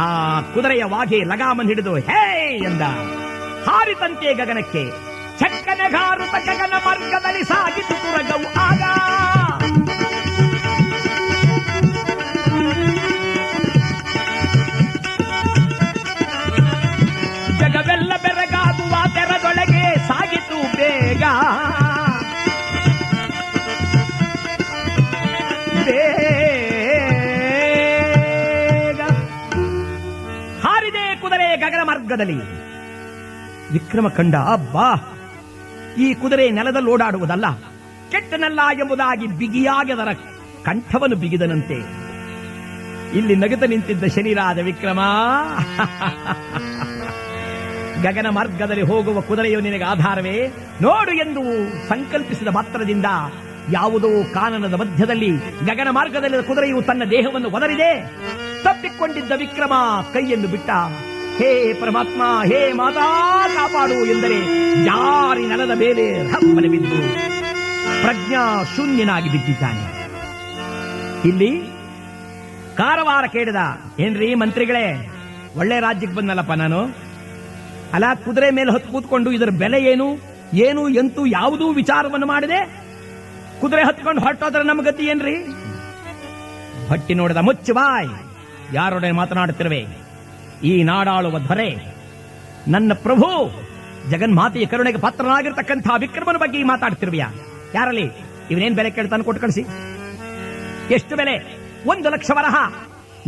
ಆ ಕುದುರೆಯ ವಾಗೆ ಲಗಾಮನ್ ಹಿಡಿದು ಹೇ ಎಂದ. ಹಾರಿತಂತೆ ಗಗನಕ್ಕೆ, ಚಕ್ಕನೆಗಾರುತ ಗಗನ ಮಾರ್ಗದಲ್ಲಿ ಸಾಗಿತು ತುರಗವು ಆಗ. ಜಗವೆಲ್ಲ ಬೆರಗಾಗುವ ತೆರದೊಳಗೆ ಸಾಗಿತು ಬೇಗ. ಹಾರಿದೆ ಕುದುರೆ ಗಗನ ಮಾರ್ಗದಲ್ಲಿ. ವಿಕ್ರಮ ಕಂಡ, ಅಬ್ಬಾ ಈ ಕುದುರೆ ನೆಲದಲ್ಲಿ ಓಡಾಡುವುದಲ್ಲ, ಕೆಟ್ಟನಲ್ಲ ಎಂಬುದಾಗಿ ಬಿಗಿಯಾಗಿ ಅದರ ಕಂಠವನ್ನು ಬಿಗಿದನಂತೆ. ಇಲ್ಲಿ ನಗುತ್ತ ನಿಂತಿದ್ದ ಶನಿರಾಜ ವಿಕ್ರಮ, ಗಗನ ಮಾರ್ಗದಲ್ಲಿ ಹೋಗುವ ಕುದುರೆಯು ನಿನಗೆ ಆಧಾರವೇ ನೋಡು ಎಂದು ಸಂಕಲ್ಪಿಸಿದ ಮಾತ್ರದಿಂದ ಯಾವುದೋ ಕಾನನದ ಮಧ್ಯದಲ್ಲಿ ಗಗನ ಮಾರ್ಗದಲ್ಲಿ ಕುದುರೆಯು ತನ್ನ ದೇಹವನ್ನು ಒದರಿದೆ. ತಪ್ಪಿಕೊಂಡಿದ್ದ ವಿಕ್ರಮ ಕೈಯನ್ನು ಬಿಟ್ಟ. ಹೇ ಪರಮಾತ್ಮ, ಹೇ ಮಾತಾ ಕಾಪಾಡು ಎಂದರೆ ಜಾರಿ ನೆಲದ ಮೇಲೆ ಹಪ್ಪನೆ ಬಿದ್ದು ಪ್ರಜ್ಞಾ ಶೂನ್ಯನಾಗಿ ಬಿದ್ದಿದ್ದಾನೆ. ಇಲ್ಲಿ ಕಾರವಾರ ಕೇಳಿದ, ಏನ್ರಿ ಮಂತ್ರಿಗಳೇ, ಒಳ್ಳೆ ರಾಜ್ಯಕ್ಕೆ ಬಂದಲ್ಲಪ್ಪ ನಾನು. ಅಲ್ಲ ಕುದುರೆ ಮೇಲೆ ಹೊತ್ತು ಕೂತ್ಕೊಂಡು ಇದರ ಬೆಲೆ ಏನು ಏನು ಎಂತೂ ಯಾವುದೂ ವಿಚಾರವನ್ನು ಮಾಡಿದೆ. ಕುದುರೆ ಹತ್ಕೊಂಡು ಹೊರಟೋದ್ರೆ ನಮ್ಮ ಗತಿ ಏನ್ರಿ? ಭಟ್ಟಿ ನೋಡಿದ, ಮುಚ್ಚು ಬಾಯ್, ಯಾರೊಡನೆ ಮಾತನಾಡುತ್ತಿರುವೆ? ಈ ನಾಡಾಳುವ ಧ್ವರೆ ನನ್ನ ಪ್ರಭು ಜಗನ್ಮಾತೆಯ ಕರುಣೆಗೆ ಪಾತ್ರನಾಗಿರ್ತಕ್ಕಂಥ ವಿಕ್ರಮನ ಬಗ್ಗೆ ಮಾತಾಡ್ತಿರ್ವಿಯ. ಯಾರಲ್ಲಿ ಇವನೇನ್ ಬೆಲೆ ಕೇಳ್ತಾನೆ ಕೊಟ್ಟು ಕಳಿಸಿ. ಎಷ್ಟು ಬೆಲೆ? 1,00,000 ವರಹ,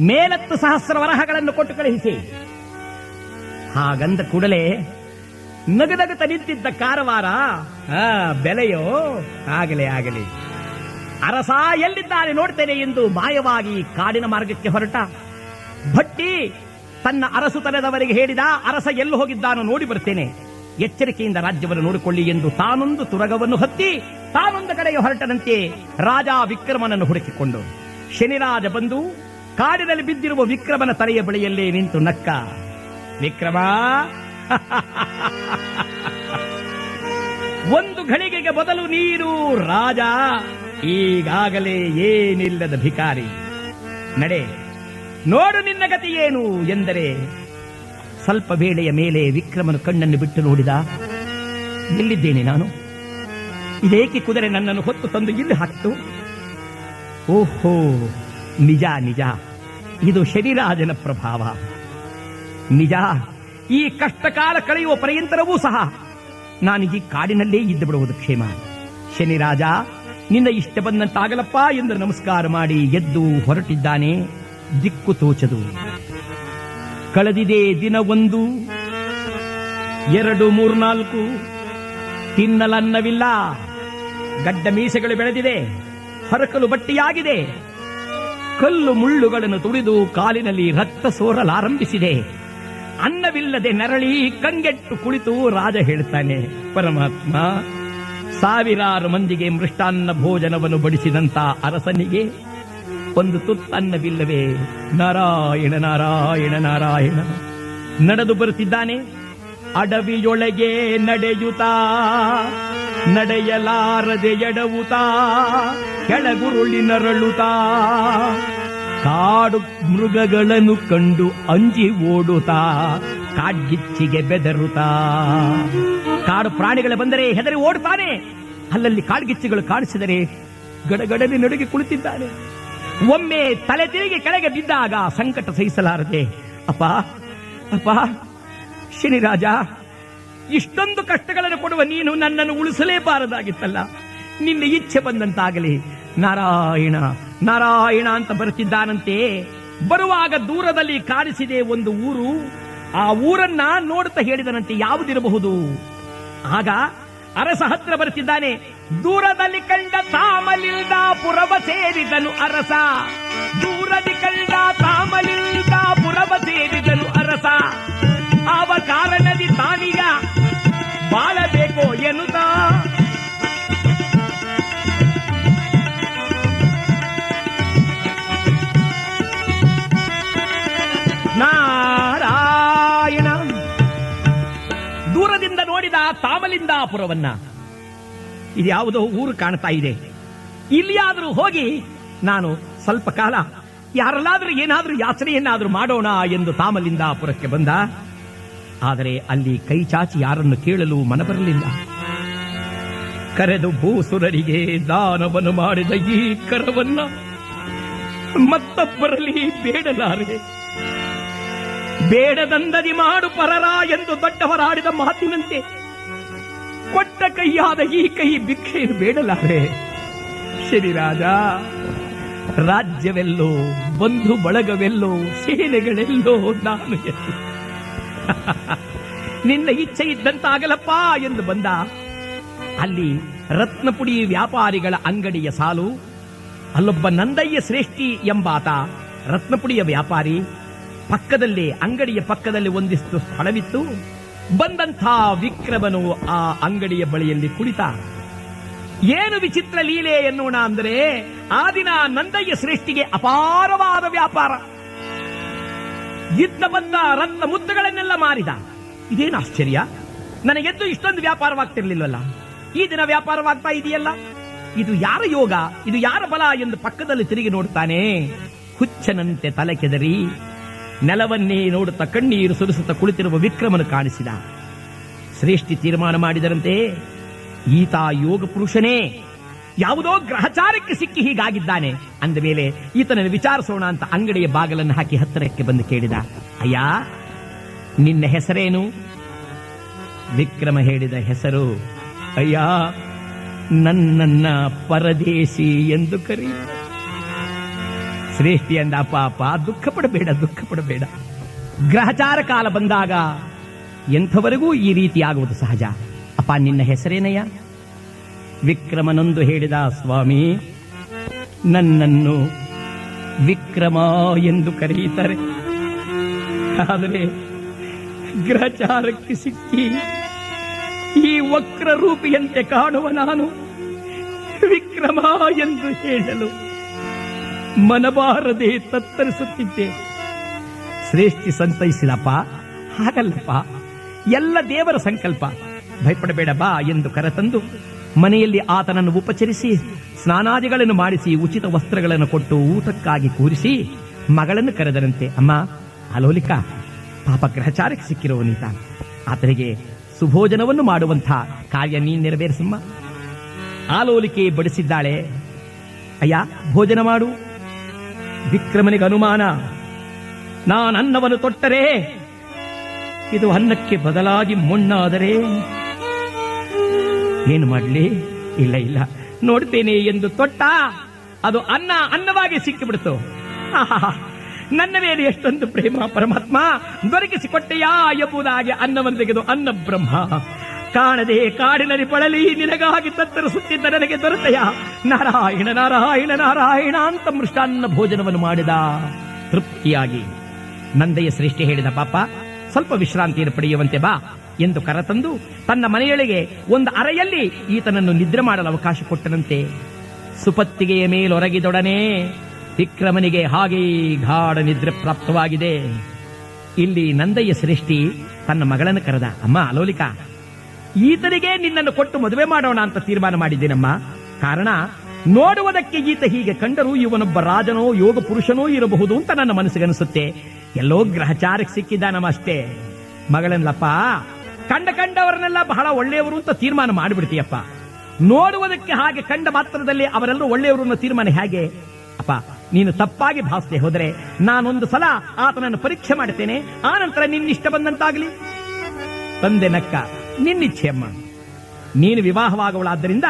ಮೇಲತ್ತು ಸಹಸ್ರ ವರಹಗಳನ್ನು ಕೊಟ್ಟು ಕಳುಹಿಸಿ. ಹಾಗಂದ ಕೂಡಲೇ ನಗನಗುತ್ತ ನಿಂತಿದ್ದ ಕಾರವಾರ, ಬೆಲೆಯೋ ಆಗಲಿ ಆಗಲಿ, ಅರಸ ಎಲ್ಲಿದ್ದಾನೆ ನೋಡ್ತೇನೆ ಎಂದು ಮಾಯವಾಗಿ ಕಾಡಿನ ಮಾರ್ಗಕ್ಕೆ ಹೊರಟ. ಭಟ್ಟಿ ತನ್ನ ಅರಸುತನದವರಿಗೆ ಹೇಳಿದ, ಅರಸ ಎಲ್ಲಿ ಹೋಗಿದ್ದಾನೋ ನೋಡಿ ಬರ್ತೇನೆ, ಎಚ್ಚರಿಕೆಯಿಂದ ರಾಜ್ಯವನ್ನು ನೋಡಿಕೊಳ್ಳಿ ಎಂದು ತಾನೊಂದು ತುರಗವನ್ನು ಹತ್ತಿ ತಾನೊಂದು ಕಡೆಗೆ ಹೊರಟನಂತೆ ರಾಜ ವಿಕ್ರಮನನ್ನು ಹುಡುಕಿಕೊಂಡು. ಶನಿರಾಜ ಬಂದು ಕಾಡಿನಲ್ಲಿ ಬಿದ್ದಿರುವ ವಿಕ್ರಮನ ತಲೆಯ ಬಳಿಯಲ್ಲೇ ನಿಂತು ನಕ್ಕ. ವಿಕ್ರಮ, ಒಂದು ಘಳಿಗೆಗೆ ಬದಲು ನೀರು ರಾಜ, ಈಗಾಗಲೇ ಏನಿಲ್ಲದ ಭಿಕಾರಿ. ನಡೆ, ನೋಡು ನಿನ್ನ ಗತಿ ಏನು ಎಂದರೆ, ಸ್ವಲ್ಪ ವೇಳೆಯ ಮೇಲೆ ವಿಕ್ರಮನು ಕಣ್ಣನ್ನು ಬಿಟ್ಟು ನೋಡಿದ. ಎಲ್ಲಿದ್ದೇನೆ ನಾನು? ಇದೇಕೆ ಕುದುರೆ ನನ್ನನ್ನು ಹೊತ್ತು ತಂದು ಇಲ್ಲಿ ಹಾಕಿತು? ಓಹೋ, ನಿಜ ನಿಜ, ಇದು ಶನಿರಾಜನ ಪ್ರಭಾವ. ನಿಜ, ಈ ಕಷ್ಟಕಾಲ ಕಳೆಯುವ ಪರ್ಯಂತರವೂ ಸಹ ನಾನು ಈ ಕಾಡಿನಲ್ಲೇ ಇದ್ದು ಬಿಡುವುದು ಕ್ಷೇಮ. ಶನಿರಾಜ, ನಿನ್ನ ಇಷ್ಟ ಬಂದಂತಾಗಲಪ್ಪ ಎಂದು ನಮಸ್ಕಾರ ಮಾಡಿ ಎದ್ದು ಹೊರಟಿದ್ದಾನೆ. ದಿಕ್ಕು ತೋಚದು. ಕಳೆದಿದೆ ದಿನ 1, 2, 3, 4, ತಿನ್ನಲನ್ನವಿಲ್ಲ. ಗಡ್ಡ ಮೀಸೆಗಳು ಬೆಳೆದಿದೆ, ಹರಕಲು ಬಟ್ಟಿಯಾಗಿದೆ. ಕಲ್ಲು ಮುಳ್ಳುಗಳನ್ನು ತುಳಿದು ಕಾಲಿನಲ್ಲಿ ರಕ್ತ ಸೋರಲಾರಂಭಿಸಿದೆ. ಅನ್ನವಿಲ್ಲದೆ ನರಳಿ ಕಂಗೆಟ್ಟು ಕುಳಿತು ರಾಜ ಹೇಳ್ತಾನೆ, ಪರಮಾತ್ಮ, ಸಾವಿರಾರು ಮಂದಿಗೆ ಮೃಷ್ಟಾನ್ನ ಭೋಜನವನ್ನು ಬಡಿಸಿದಂತ ಅರಸನಿಗೆ ಒಂದು ತುತ್ತನ್ನವಿಲ್ಲವೇ? ನಾರಾಯಣ ನಾರಾಯಣ ನಾರಾಯಣ. ನಡೆದು ಬರುತ್ತಿದ್ದಾನೆ. ಅಡವಿಯೊಳಗೆ ನಡೆಯುತ್ತಾ ನಡೆಯಲಾರದೆ ಎಡವುತ್ತಾ ಕೆಳಗುರುಳಿ ನರಳುತ್ತಾ ಕಾಡು ಮೃಗಗಳನ್ನು ಕಂಡು ಅಂಜಿ ಓಡುತ್ತಾ ಕಾಡ್ಗಿಚ್ಚಿಗೆ ಬೆದರುತ್ತಾ. ಕಾಡು ಪ್ರಾಣಿಗಳು ಬಂದರೆ ಹೆದರಿ ಓಡುತ್ತಾನೆ. ಅಲ್ಲಲ್ಲಿ ಕಾಡ್ಗಿಚ್ಚಿಗಳು ಕಾಣಿಸಿದರೆ ಗಡಗಡನೆ ನಡುಗಿ ಕುಳಿತಿದ್ದಾನೆ. ಒಮ್ಮೆ ತಲೆ ತಿರುಗಿ ಕೆಳಗೆ ಬಿದ್ದಾಗ ಸಂಕಟ ಸಹಿಸಲಾರದೆ, ಅಪ್ಪ ಅಪ್ಪ, ಶನಿರಾಜ, ಇಷ್ಟೊಂದು ಕಷ್ಟಗಳನ್ನು ಕೊಡುವ ನೀನು ನನ್ನನ್ನು ಉಳಿಸಲೇಬಾರದಾಗಿತ್ತಲ್ಲ. ನಿನ್ನ ಇಚ್ಛೆ ಬಂದಂತಾಗಲಿ. ನಾರಾಯಣ ನಾರಾಯಣ ಅಂತ ಬರುತ್ತಿದ್ದಾನಂತೆ. ಬರುವಾಗ ದೂರದಲ್ಲಿ ಕಾಣಿಸಿದೆ ಒಂದು ಊರು. ಆ ಊರನ್ನ ನೋಡುತ್ತಾ ಹೇಳಿದನಂತೆ, ಯಾವುದಿರಬಹುದು? ಆಗ ಅರಸ ಹತ್ರ ಬರುತ್ತಿದ್ದಾನೆ. ದೂರದಲ್ಲಿ ಕಂಡ ತಾಮಲಿಲ್ದಾಪುರವ ಸೇರಿದನು ಅರಸ. ದೂರದಿ ಕಂಡ ತಾಮಲಿಲ್ದಾಪುರವ ಸೇರಿದನು ಅರಸ. ಆವ ಕಾರಣದಿ ತಾನೀಗ ಬಾಳಬೇಕೋ ಎನ್ನುತ್ತಾ ನಾರಾಯಣ. ದೂರದಿಂದ ನೋಡಿದ ತಾಮಲಿಂದಾಪುರವನ್ನ. ಇದ್ಯಾವುದೋ ಊರು ಕಾಣ್ತಾ ಇದೆ. ಇಲ್ಲಿಯಾದರೂ ಹೋಗಿ ನಾನು ಸ್ವಲ್ಪ ಕಾಲ ಯಾರಲ್ಲಾದ್ರೂ ಏನಾದ್ರೂ ಯಾಚನೆಯನ್ನಾದ್ರೂ ಮಾಡೋಣ ಎಂದು ತಾಮಲಿಂದಾಪುರಕ್ಕೆ ಬಂದ. ಆದರೆ ಅಲ್ಲಿ ಕೈ ಚಾಚಿ ಯಾರನ್ನು ಕೇಳಲು ಮನ ಬರಲಿಲ್ಲ. ಕರೆದು ಭೂಸುರರಿಗೆ ದಾನವನ್ನು ಮಾಡಿದ ಈ ಕರವನ್ನ ಮತ್ತೊಬ್ಬರಲ್ಲಿ ಬೇಡಲಾರೆ. ಬೇಡದಂದದಿ ಮಾಡು ಪರರ ಎಂದು ದೊಡ್ಡವರಾಡಿದ ಮಾತಿನಂತೆ ಕೊಟ್ಟ ಕೈಯಾದ ಈ ಕೈ ಭಿಕ್ಷೆ ಬೇಡಲಾರೆ. ಶನಿರಾಜ, ರಾಜ್ಯವೆಲ್ಲೋ, ಬಂಧು ಬಳಗವೆಲ್ಲೋ, ಸೇನೆಗಳೆಲ್ಲೋ, ನಾನು ಎಲ್ಲಿ? ನಿನ್ನ ಇಚ್ಛೆ ಇದ್ದಂತಾಗಲಪ್ಪ ಎಂದು ಬಂದ. ಅಲ್ಲಿ ರತ್ನಪುಡಿ ವ್ಯಾಪಾರಿಗಳ ಅಂಗಡಿಯ ಸಾಲು. ಅಲ್ಲೊಬ್ಬ ನಂದಯ್ಯ ಶ್ರೇಷ್ಠಿ ಎಂಬಾತ ರತ್ನಪುಡಿಯ ವ್ಯಾಪಾರಿ. ಪಕ್ಕದಲ್ಲಿ, ಅಂಗಡಿಯ ಪಕ್ಕದಲ್ಲಿ ಒಂದಿಷ್ಟು ಸ್ಥಳವಿತ್ತು. ಬಂದಂಥ ವಿಕ್ರಮನು ಆ ಅಂಗಡಿಯ ಬಳಿಯಲ್ಲಿ ಕುಳಿತ. ಏನು ವಿಚಿತ್ರ ಲೀಲೆ ಎನ್ನೋಣ ಅಂದರೆ, ಆ ದಿನ ನಂದಯ್ಯ ಶ್ರೇಷ್ಠಿಗೆ ಅಪಾರವಾದ ವ್ಯಾಪಾರ. ಇದ್ದ ಬಂದ ರತ್ನ ಮುತ್ತುಗಳನ್ನೆಲ್ಲ ಮಾರಿದ. ಇದೇನು ಆಶ್ಚರ್ಯ, ನನಗೆದ್ದು ಇಷ್ಟೊಂದು ವ್ಯಾಪಾರವಾಗ್ತಿರ್ಲಿಲ್ವಲ್ಲ, ಈ ದಿನ ವ್ಯಾಪಾರವಾಗ್ತಾ ಇದೆಯಲ್ಲ, ಇದು ಯಾರ ಯೋಗ, ಇದು ಯಾರ ಬಲ ಎಂದು ಪಕ್ಕದಲ್ಲಿ ತಿರುಗಿ ನೋಡ್ತಾನೆ. ಹುಚ್ಚನಂತೆ ತಲೆ ಕೆದರಿ ನೆಲವನ್ನೇ ನೋಡುತ್ತಾ ಕಣ್ಣೀರು ಸುರಿಸುತ್ತಾ ಕುಳಿತಿರುವ ವಿಕ್ರಮನು ಕಾಣಿಸಿದ. ಶ್ರೇಷ್ಠಿ ತೀರ್ಮಾನ ಮಾಡಿದರಂತೆ, ಈತ ಯೋಗ ಪುರುಷನೇ, ಯಾವುದೋ ಗ್ರಹಚಾರಕ್ಕೆ ಸಿಕ್ಕಿ ಹೀಗಾಗಿದ್ದಾನೆ. ಅಂದ ಮೇಲೆ ಈತನನ್ನು ವಿಚಾರಿಸೋಣ ಅಂತ ಅಂಗಡಿಯ ಬಾಗಿಲನ್ನು ಹಾಕಿ ಹತ್ತಿರಕ್ಕೆ ಬಂದು ಕೇಳಿದ. ಅಯ್ಯ, ನಿನ್ನ ಹೆಸರೇನು? ವಿಕ್ರಮ ಹೇಳಿದ ಹೆಸರು, ಅಯ್ಯ ನನ್ನನ್ನ ಪರದೇಶಿ ಎಂದು ಕರೆಯುತ್ತ. ಶ್ರೇಷ್ಠಿ ಅಂದ, ಪಾಪ ದುಃಖ ಪಡಬೇಡ. ಗ್ರಹಚಾರ ಕಾಲ ಬಂದಾಗ ಎಂಥವರೆಗೂ ಈ ರೀತಿ ಆಗುವುದು ಸಹಜ. ಅಪ್ಪ ನಿನ್ನ ಹೆಸರೇನಯ್ಯ? ವಿಕ್ರಮನೊಂದು ಹೇಳಿದ, ಸ್ವಾಮಿ ನನ್ನನ್ನು ವಿಕ್ರಮ ಎಂದು ಕರೆಯುತ್ತಾರೆ. ಆದರೆ ಗ್ರಹಚಾರಕ್ಕೆ ಸಿಕ್ಕಿ ಈ ವಕ್ರರೂಪಿಯಂತೆ ಕಾಣುವ ನಾನು ವಿಕ್ರಮ ಎಂದು ಹೇಳಲು ಮನಬಾರದೆ ತತ್ತರಿಸುತ್ತಿದ್ದೆ. ಶ್ರೇಷ್ಠಿ ಸಂತೈಸಿದಪ್ಪ, ಹಾಗಲ್ಲಪ್ಪ, ಎಲ್ಲ ದೇವರ ಸಂಕಲ್ಪ, ಭಯಪಡಬೇಡ ಬಾ ಎಂದು ಕರೆತಂದು ಮನೆಯಲ್ಲಿ ಆತನನ್ನು ಉಪಚರಿಸಿ ಸ್ನಾನಾದಿಗಳನ್ನು ಮಾಡಿಸಿ ಉಚಿತ ವಸ್ತ್ರಗಳನ್ನು ಕೊಟ್ಟು ಊಟಕ್ಕಾಗಿ ಕೂರಿಸಿ ಮಗಳನ್ನು ಕರೆದರಂತೆ. ಅಮ್ಮ ಅಲೋಲಿಕ, ಪಾಪ ಗ್ರಹಚಾರಕ್ಕೆ ಸಿಕ್ಕಿರುವನೀತ, ಆತನಿಗೆ ಸುಭೋಜನವನ್ನು ಮಾಡುವಂಥ ಕಾರ್ಯ ನೀನು ನೆರವೇರಿಸಮ್ಮ. ಆಲೋಲಿಕೆ ಬಡಿಸಿದ್ದಾಳೆ. ಅಯ್ಯ ಭೋಜನ ಮಾಡು. ವಿಕ್ರಮನಿಗೆ ಅನುಮಾನ, ನಾನು ಅನ್ನವನ್ನು ತೊಟ್ಟರೆ ಇದು ಅನ್ನಕ್ಕೆ ಬದಲಾಗಿ ಮಣ್ಣಾದರೆ ಏನು ಮಾಡಲಿ? ಇಲ್ಲ ನೋಡ್ತೇನೆ ಎಂದು ತೊಟ್ಟ, ಅದು ಅನ್ನವಾಗಿ ಸಿಕ್ಕಿಬಿಡ್ತು. ನನ್ನ ಮೇಲೆ ಎಷ್ಟೊಂದು ಪ್ರೇಮ ಪರಮಾತ್ಮ, ದೊರಕಿಸಿಕೊಟ್ಟೆಯಾ ಎಂಬುದಾಗಿ ಅನ್ನವನ್ನು ತೆಗೆದು ಅನ್ನ ಬ್ರಹ್ಮ ಕಾಣದೆ ಕಾಡಿನಲ್ಲಿ ಪಳಲಿ ನಿನಗಾಗಿ ತತ್ತರಿಸುತ್ತಿದ್ದ ನನಗೆ ದೊರೆತೆಯ ನಾರಾಯಣ ನಾರಾಯಣ ನಾರಾಯಣ ಅಂತ ಮೃಷ್ಟಾನ್ನ ಭೋಜನವನ್ನು ಮಾಡಿದ. ತೃಪ್ತಿಯಾಗಿ ನಂದಯ್ಯ ಶ್ರೇಷ್ಠಿ ಹೇಳಿದ, ಪಾಪ ಸ್ವಲ್ಪ ವಿಶ್ರಾಂತಿಯನ್ನು ಪಡೆಯುವಂತೆ ಬಾ ಎಂದು ಕರೆತಂದು ತನ್ನ ಮನೆಯೊಳಗೆ ಒಂದು ಅರೆಯಲ್ಲಿ ಈತನನ್ನು ನಿದ್ರೆ ಮಾಡಲು ಅವಕಾಶ ಕೊಟ್ಟನಂತೆ. ಸುಪತ್ತಿಗೆಯ ಮೇಲೊರಗಿದೊಡನೆ ವಿಕ್ರಮನಿಗೆ ಹಾಗೇ ಗಾಢ ನಿದ್ರೆ ಪ್ರಾಪ್ತವಾಗಿದೆ. ಇಲ್ಲಿ ನಂದಯ್ಯ ಶ್ರೇಷ್ಠಿ ತನ್ನ ಮಗಳನ್ನು ಕರೆದ, ಅಮ್ಮ ಅಲೋಲಿಕ, ಈತನಿಗೆ ನಿನ್ನನ್ನು ಕೊಟ್ಟು ಮದುವೆ ಮಾಡೋಣ ಅಂತ ತೀರ್ಮಾನ ಮಾಡಿದ್ದೇನಮ್ಮ. ಕಾರಣ ನೋಡುವುದಕ್ಕೆ ಈತ ಹೀಗೆ ಕಂಡರೂ ಇವನೊಬ್ಬ ರಾಜನೋ ಯೋಗ ಪುರುಷನೋ ಇರಬಹುದು ಅಂತ ನನ್ನ ಮನಸ್ಸಿಗನಿಸುತ್ತೆ. ಎಲ್ಲೋ ಗ್ರಹಚಾರಕ್ಕೆ ಸಿಕ್ಕಿದ್ದಾನಮ್ಮ ಅಷ್ಟೇ. ಮಗಳನ್ನಪ್ಪ, ಕಂಡವರನ್ನೆಲ್ಲ ಬಹಳ ಒಳ್ಳೆಯವರು ಅಂತ ತೀರ್ಮಾನ ಮಾಡಿಬಿಡ್ತೀಯಪ್ಪ. ನೋಡುವುದಕ್ಕೆ ಹಾಗೆ ಕಂಡ ಮಾತ್ರದಲ್ಲಿ ಅವರೆಲ್ಲರೂ ಒಳ್ಳೆಯವರು ಅನ್ನೋ ತೀರ್ಮಾನ ಹೇಗೆ? ಅಪ್ಪ ನೀನು ತಪ್ಪಾಗಿ ಭಾವಿಸದೆ ಹೋದರೆ ನಾನೊಂದು ಸಲ ಆತನನ್ನು ಪರೀಕ್ಷೆ ಮಾಡುತ್ತೇನೆ, ಆ ನಂತರ ನಿನ್ನಿಷ್ಟ ಬಂದಂತಾಗಲಿ. ತಂದೆ ನಕ್ಕ, ನಿನ್ನಿಚ್ಛೆಯಮ್ಮ, ನೀನು ವಿವಾಹವಾಗುವಳಾದ್ದರಿಂದ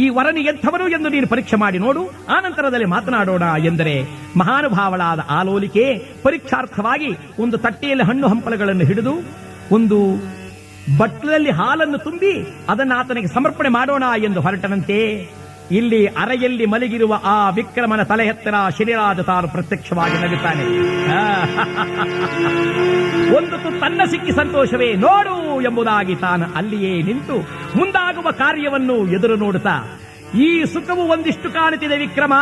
ಈ ವರನಿ ಎಂಥವನು ಎಂದು ನೀನು ಪರೀಕ್ಷೆ ಮಾಡಿ ನೋಡು, ಆ ನಂತರದಲ್ಲಿ ಮಾತನಾಡೋಣ ಎಂದರೆ ಮಹಾನುಭಾವಳಾದ ಆಲೋಲಿಕೆ ಪರೀಕ್ಷಾರ್ಥವಾಗಿ ಒಂದು ತಟ್ಟೆಯಲ್ಲಿ ಹಣ್ಣು ಹಂಪಲಗಳನ್ನು ಹಿಡಿದು ಒಂದು ಬಟ್ಟಲಲ್ಲಿ ಹಾಲನ್ನು ತುಂಬಿ ಅದನ್ನು ಆತನಿಗೆ ಸಮರ್ಪಣೆ ಮಾಡೋಣ ಎಂದು ಹೊರಟನಂತೆ. ಇಲ್ಲಿ ಅರೆಯಲ್ಲಿ ಮಲಗಿರುವ ಆ ವಿಕ್ರಮನ ತಲೆ ಎತ್ತರ ಶರೀರಾದ ತಾನು ಪ್ರತ್ಯಕ್ಷವಾಗಿ ನಗುತ್ತಾನೆ. ಒಂದು ತನ್ನ ಸಿಕ್ಕಿ ಸಂತೋಷವೇ ನೋಡು ಎಂಬುದಾಗಿ ತಾನು ಅಲ್ಲಿಯೇ ನಿಂತು ಮುಂದಾಗುವ ಕಾರ್ಯವನ್ನು ಎದುರು ನೋಡುತ್ತಾ, ಈ ಸುಖವು ಒಂದಿಷ್ಟು ಕಾಣುತ್ತಿದೆ ವಿಕ್ರಮ,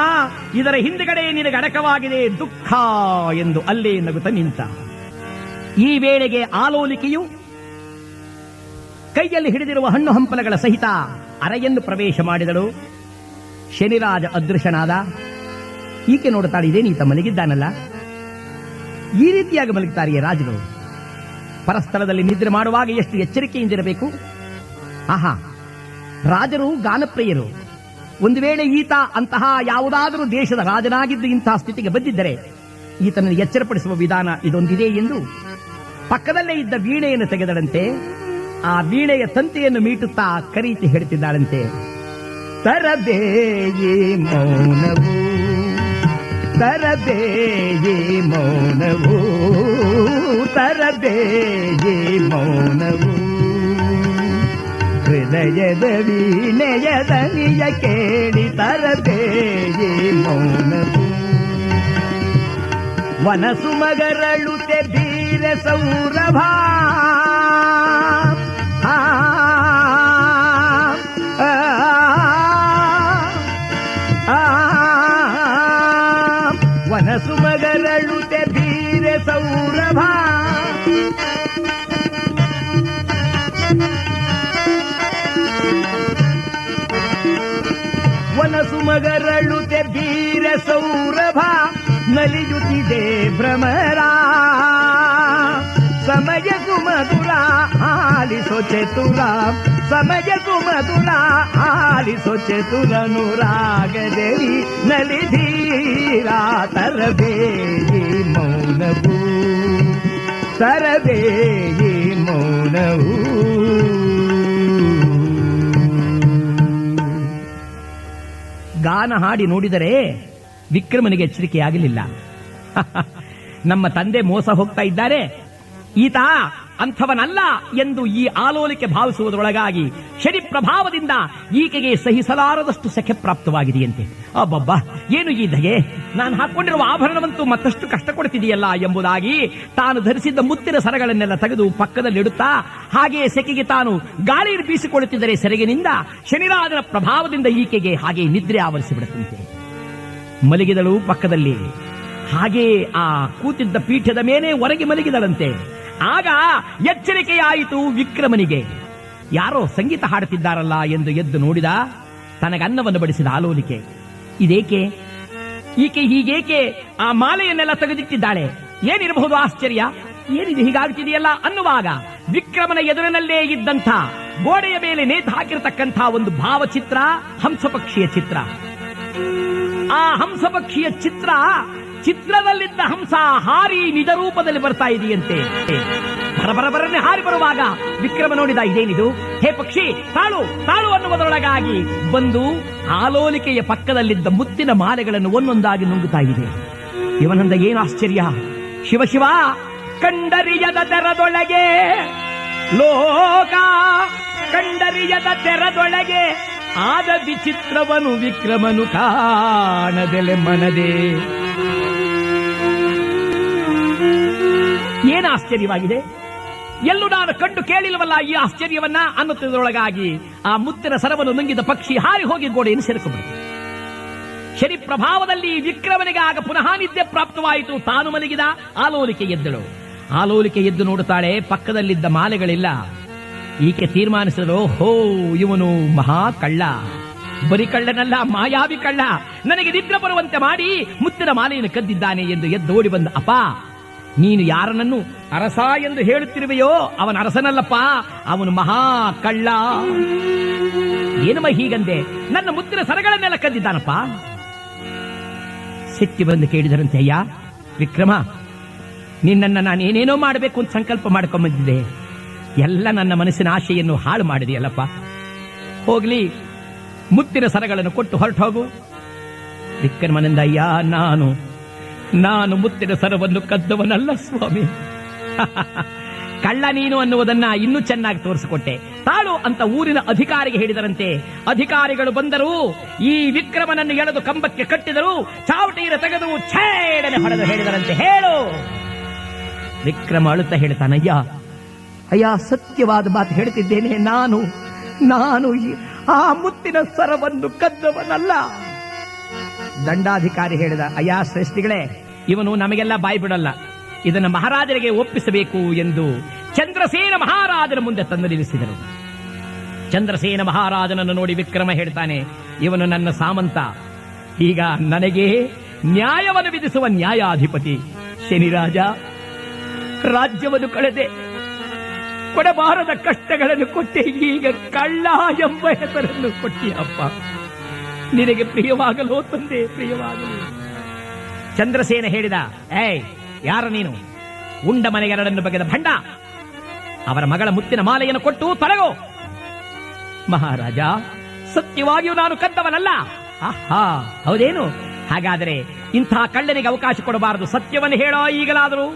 ಇದರ ಹಿಂದುಗಡೆ ನಿನಗೆ ಅಡಕವಾಗಿದೆ ದುಃಖ ಎಂದು ಅಲ್ಲೇ ನಗುತ್ತಾ ನಿಂತ. ಈ ವೇಳೆಗೆ ಆಲೋಲಿಕೆಯು ಕೈಯಲ್ಲಿ ಹಿಡಿದಿರುವ ಹಣ್ಣು ಹಂಪಲಗಳ ಸಹಿತ ಅರೆಯನ್ನು ಪ್ರವೇಶ ಮಾಡಿದಳು. ಶನಿರಾಜ ಅದೃಶ್ಯನಾದ. ಈಕೆ ನೋಡುತ್ತಾಳೆ, ಇದೇನೀತ ಮಲಗಿದ್ದಾನಲ್ಲ, ಈ ರೀತಿಯಾಗಿ ಮಲಗುತ್ತಾರೆಯೇ ರಾಜರು? ಪರಸ್ಥಳದಲ್ಲಿ ನಿದ್ರೆ ಮಾಡುವಾಗ ಎಷ್ಟು ಎಚ್ಚರಿಕೆಯಿಂದಿರಬೇಕು. ಆಹಾ, ರಾಜರು ಗಾನಪ್ರಿಯರು. ಒಂದು ವೇಳೆ ಈತ ಅಂತಹ ಯಾವುದಾದರೂ ದೇಶದ ರಾಜನಾಗಿದ್ದು ಇಂತಹ ಸ್ಥಿತಿಗೆ ಬಂದಿದ್ದರೆ ಈತನನ್ನು ಎಚ್ಚರಪಡಿಸುವ ವಿಧಾನ ಇದೊಂದಿದೆ ಎಂದು ಪಕ್ಕದಲ್ಲೇ ಇದ್ದ ವೀಣೆಯನ್ನು ತೆಗೆದಳಂತೆ. ಆ ವೀಣೆಯ ತಂತಿಯನ್ನು ಮೀಟುತ್ತಾ ಕರೀತಿ ಹೇಳ್ತಿದ್ದಾಳಂತೆ, ತರಬೇಯಿ ಮೌನವು ತರಬೇಯಿ ಮೌನವು ತರಬೇಯಿ ಮೌನವು ಹೃದಯದ ವೀಣೆಯ ದನಿಯ ಕೇಳಿ ತರಬೇಯಿ ಮೌನವು ವನಸು ಮಗರಳುತೆ ಬೀರ ಸೌರಭ ವನಸು ಮಗರಳುತೆ ಬೀರ ಸೌರಭ ವನಸು ಮಗರಳುತೆ ಬೀರ ಸೌರಭ ನಲಿಯುತ್ತಿದೆ ಭ್ರಮರ ಸಮಯ ಸುಮಧುರ ಆಲಿಸೋ ಚತುರ ಸಮಯ ಸುಮಧುರ ಆಲಿಸೋ ಚತುರನುರಾಗದಲ್ಲಿ ನಲಿಧೀರ ತರಬೇಯಿ ಮೌನವು ತರಬೇಯಿ ಮೌನವು ಗಾನ ಹಾಡಿ ನೋಡಿದರೆ ವಿಕ್ರಮನಿಗೆ ಎಚ್ಚರಿಕೆಯಾಗಲಿಲ್ಲ. ನಮ್ಮ ತಂದೆ ಮೋಸ ಹೋಗ್ತಾ ಇದ್ದಾರೆ, ಈತ ಅಂಥವನಲ್ಲ ಎಂದು ಈ ಆಲೋಲಿಕೆ ಭಾವಿಸುವುದರೊಳಗಾಗಿ ಶನಿ ಪ್ರಭಾವದಿಂದ ಈಕೆಗೆ ಸಹಿಸಲಾರದಷ್ಟು ಸೆಕೆ ಪ್ರಾಪ್ತವಾಗಿದೆಯಂತೆ. ಅಬ್ಬಬ್ಬ, ಏನು ಈ ದಯೆ! ನಾನು ಹಾಕೊಂಡಿರುವ ಆಭರಣವಂತೂ ಮತ್ತಷ್ಟು ಕಷ್ಟ ಕೊಡ್ತಿದೆಯಲ್ಲ ಎಂಬುದಾಗಿ ತಾನು ಧರಿಸಿದ್ದ ಮುತ್ತಿನ ಸರಗಳನ್ನೆಲ್ಲ ತೆಗೆದು ಪಕ್ಕದಲ್ಲಿಡುತ್ತಾ ಹಾಗೆಯೇ ಸೆಕೆಗೆ ತಾನು ಗಾಳಿಯನ್ನು ಬೀಸಿಕೊಳ್ಳುತ್ತಿದ್ದರೆ ಸೆರಗಿನಿಂದ ಶನಿರಾಜನ ಪ್ರಭಾವದಿಂದ ಈಕೆಗೆ ಹಾಗೆ ನಿದ್ರೆ ಆವರಿಸಿಬಿಡುತ್ತಂತೆ. ಮಲಗಿದಳು ಪಕ್ಕದಲ್ಲಿ. ಹಾಗೆ ಆ ಕೂತಿದ್ದ ಪೀಠದ ಮೇಲೆ ಹೊರಗೆ ಮಲಗಿದಳಂತೆ. ಆಗ ಎಚ್ಚರಿಕೆಯಾಯಿತು ವಿಕ್ರಮನಿಗೆ. ಯಾರೋ ಸಂಗೀತ ಹಾಡುತ್ತಿದ್ದಾರಲ್ಲ ಎಂದು ಎದ್ದು ನೋಡಿದ. ತನಗನ್ನವನ್ನು ಬಡಿಸಿದ ಆಲೋಲಿಕೆ. ಇದೇಕೆ? ಈಕೆ ಹೀಗೇಕೆ ಆ ಮಾಲೆಯನ್ನೆಲ್ಲ ತೆಗೆದಿಟ್ಟಿದ್ದಾಳೆ? ಏನಿರಬಹುದು ಆಶ್ಚರ್ಯ? ಏನಿದೆ ಹೀಗಾಗುತ್ತಿದೆಯಲ್ಲ ಅನ್ನುವಾಗ ವಿಕ್ರಮನ ಎದುರಿನಲ್ಲೇ ಇದ್ದಂಥ ಗೋಡೆಯ ಮೇಲೆ ನೇತು ಹಾಕಿರತಕ್ಕಂಥ ಒಂದು ಭಾವಚಿತ್ರ, ಹಂಸಪಕ್ಷಿಯ ಚಿತ್ರ. ಆ ಹಂಸಪಕ್ಷಿಯ ಚಿತ್ರದಲ್ಲಿದ್ದ ಹಂಸ ಹಾರಿ ನಿಜ ರೂಪದಲ್ಲಿ ಬರ್ತಾ ಇದೆಯಂತೆ. ಬರಬರನೆ ಹಾರಿ ಬರುವಾಗ ವಿಕ್ರಮ ನೋಡಿದ, ಇದೇನಿದು? ಹೇ ಪಕ್ಷಿ, ತಾಳು ತಾಳು ಅನ್ನುವುದರೊಳಗಾಗಿ ಬಂದು ಆಲೋಲಿಕೆಯ ಪಕ್ಕದಲ್ಲಿದ್ದ ಮುತ್ತಿನ ಮಾಲೆಗಳನ್ನು ಒಂದೊಂದಾಗಿ ನುಂಗುತ್ತಾ ಇದೆ. ಇವನಂದ ಏನು ಆಶ್ಚರ್ಯ! ಶಿವ ಕಂಡರಿಯದ ತೆರದೊಳಗೆ ಲೋಕ, ಕಂಡರಿಯದ ತೆರದೊಳಗೆ ಆದ ವಿಚಿತ್ರವನು ವಿಕ್ರಮನು ಕಾಣದೆಲೆ ಮನದೆ. ಏನು ಆಶ್ಚರ್ಯವಾಗಿದೆ! ಎಲ್ಲೂ ನಾನು ಕಂಡು ಕೇಳಿಲ್ವಲ್ಲ ಈ ಆಶ್ಚರ್ಯವನ್ನ ಅನ್ನುತ್ತಿದ್ದರೊಳಗಾಗಿ ಆ ಮುತ್ತಿನ ಸರವನ್ನು ನುಂಗಿದ ಪಕ್ಷಿ ಹಾರಿ ಹೋಗಿ ಗೋಡೆಯನ್ನು ಸೇರಿಕೊಂಡ್ಬಿಡುತ್ತೆ. ಶನಿ ಪ್ರಭಾವದಲ್ಲಿ ವಿಕ್ರಮನಿಗೆ ಆಗ ಪುನಃ ನಿದ್ದೆ ಪ್ರಾಪ್ತವಾಯಿತು. ತಾನು ಮಲಗಿದ. ಆಲೋಲಿಕೆ ಎದ್ದಳು. ಆಲೋಲಿಕೆ ಎದ್ದು ನೋಡುತ್ತಾಳೆ, ಪಕ್ಕದಲ್ಲಿದ್ದ ಮಾಲೆಗಳಿಲ್ಲ. ಈಕೆ ತೀರ್ಮಾನಿಸಿದಳು, ಹೋ, ಇವನು ಮಹಾ ಕಳ್ಳ, ಬರಿ ಕಳ್ಳನಲ್ಲ, ಮಾಯಾವಿ ಕಳ್ಳ, ನನಗೆ ನಿದ್ರೆ ಬರುವಂತೆ ಮಾಡಿ ಮುತ್ತಿನ ಮಾಲೆಯನ್ನು ಕದ್ದಿದ್ದಾನೆ ಎಂದು ಎದ್ದೋಡಿ ಬಂದ. ಅಪ್ಪ, ನೀನು ಯಾರನನ್ನು ಅರಸ ಎಂದು ಹೇಳುತ್ತಿರುವೆಯೋ ಅವನ ಅರಸನಲ್ಲಪ್ಪ, ಅವನು ಮಹಾ ಕಳ್ಳ. ಏನಮ್ಮ ಹೀಗಂದೆ? ನನ್ನ ಮುತ್ತಿನ ಸರಗಳನ್ನೆಲ್ಲ ಕದ್ದಿದ್ದಾನಪ್ಪ. ಸಿಟ್ಟಿ ಬಂದು ಕೇಳಿದರಂತೆ, ಅಯ್ಯ ವಿಕ್ರಮ, ನಿನ್ನನ್ನು ನಾನೇನೇನೋ ಮಾಡಬೇಕು ಅಂತ ಸಂಕಲ್ಪ ಮಾಡ್ಕೊಂಡ್ಬಂದಿದ್ದೆ. ಎಲ್ಲ ನನ್ನ ಮನಸ್ಸಿನ ಆಶೆಯನ್ನು ಹಾಳು ಮಾಡಿದೆಯಲ್ಲಪ್ಪ. ಹೋಗ್ಲಿ, ಮುತ್ತಿನ ಸರಗಳನ್ನು ಕೊಟ್ಟು ಹೊರಟು ಹೋಗು. ವಿಕ್ರಮನಿಂದ, ಅಯ್ಯ, ನಾನು ಮುತ್ತಿನ ಸರವನ್ನು ಕದ್ದವನಲ್ಲ ಸ್ವಾಮಿ. ಕಳ್ಳ ನೀನು ಅನ್ನುವುದನ್ನ ಇನ್ನೂ ಚೆನ್ನಾಗಿ ತೋರಿಸಿಕೊಟ್ಟೆ. ತಾಳು ಅಂತ ಊರಿನ ಅಧಿಕಾರಿಗೆ ಹೇಳಿದರಂತೆ. ಅಧಿಕಾರಿಗಳು ಬಂದರು. ಈ ವಿಕ್ರಮನನ್ನು ಎಳೆದು ಕಂಬಕ್ಕೆ ಕಟ್ಟಿದರು. ಚಾವಟಿಯನ್ನು ತೆಗೆದು ಛೇಡನೆ ಹೊಡೆದು ಹೇಳಿದರಂತೆ, ಹೇಳು. ವಿಕ್ರಮ ಅಳುತ್ತಾ ಹೇಳ್ತಾನಯ್ಯ, ಅಯ್ಯ, ಸತ್ಯವಾದ ಮಾತು ಹೇಳ್ತಿದ್ದೇನೆ. ನಾನು ಆ ಮುತ್ತಿನ ಸರವನ್ನು ಕದ್ದವನಲ್ಲ. ದಂಡಾಧಿಕಾರಿ ಹೇಳಿದ, ಅಯ್ಯ ಶ್ರೇಷ್ಠಿಗಳೇ, ಇವನು ನಮಗೆಲ್ಲ ಬಾಯಿ ಬಿಡಲ್ಲ, ಇದನ್ನು ಮಹಾರಾಜರಿಗೆ ಒಪ್ಪಿಸಬೇಕು ಎಂದು ಚಂದ್ರಸೇನ ಮಹಾರಾಜನ ಮುಂದೆ ತಂದು ನಿಲ್ಲಿಸಿದರು. ಚಂದ್ರಸೇನ ಮಹಾರಾಜನನ್ನು ನೋಡಿ ವಿಕ್ರಮ ಹೇಳ್ತಾನೆ, ಇವನು ನನ್ನ ಸಾಮಂತ, ಈಗ ನನಗೆ ನ್ಯಾಯವನ್ನು ವಿಧಿಸುವ ನ್ಯಾಯಾಧಿಪತಿ. ಶನಿರಾಜ, ರಾಜ್ಯವನ್ನು ಕಳೆದೆ, ಕೊಡಬಾರದ ಕಷ್ಟಗಳನ್ನು ಕೊಟ್ಟೆ, ಈಗ ಕಳ್ಳ ಎಂಬ ಹೆಸರನ್ನು ಕೊಟ್ಟಿಯಪ್ಪ. ನಿನಗೆ ಪ್ರಿಯವಾಗಲೋ ತಂದೆ, ಪ್ರಿಯವಾಗಲು. ಚಂದ್ರಸೇನ ಹೇಳಿದ, ಏಯ್, ಯಾರ ನೀನು? ಉಂಡ ಮನೆಗೆರಡನ್ನು ಬಗೆದ ಭಂಡ. ಅವರ ಮಗಳ ಮುತ್ತಿನ ಮಾಲೆಯನ್ನು ಕೊಟ್ಟು ತೊಲಗೋ. ಮಹಾರಾಜ, ಸತ್ಯವಾಗಿಯೂ ನಾನು ಕದ್ದವನಲ್ಲ. ಆಹಾ, ಹೌದೇನು? ಹಾಗಾದರೆ ಇಂಥ ಕಳ್ಳನಿಗೆ ಅವಕಾಶ ಕೊಡಬಾರದು. ಸತ್ಯವನ್ನು ಹೇಳೋ ಈಗಲಾದರೂ.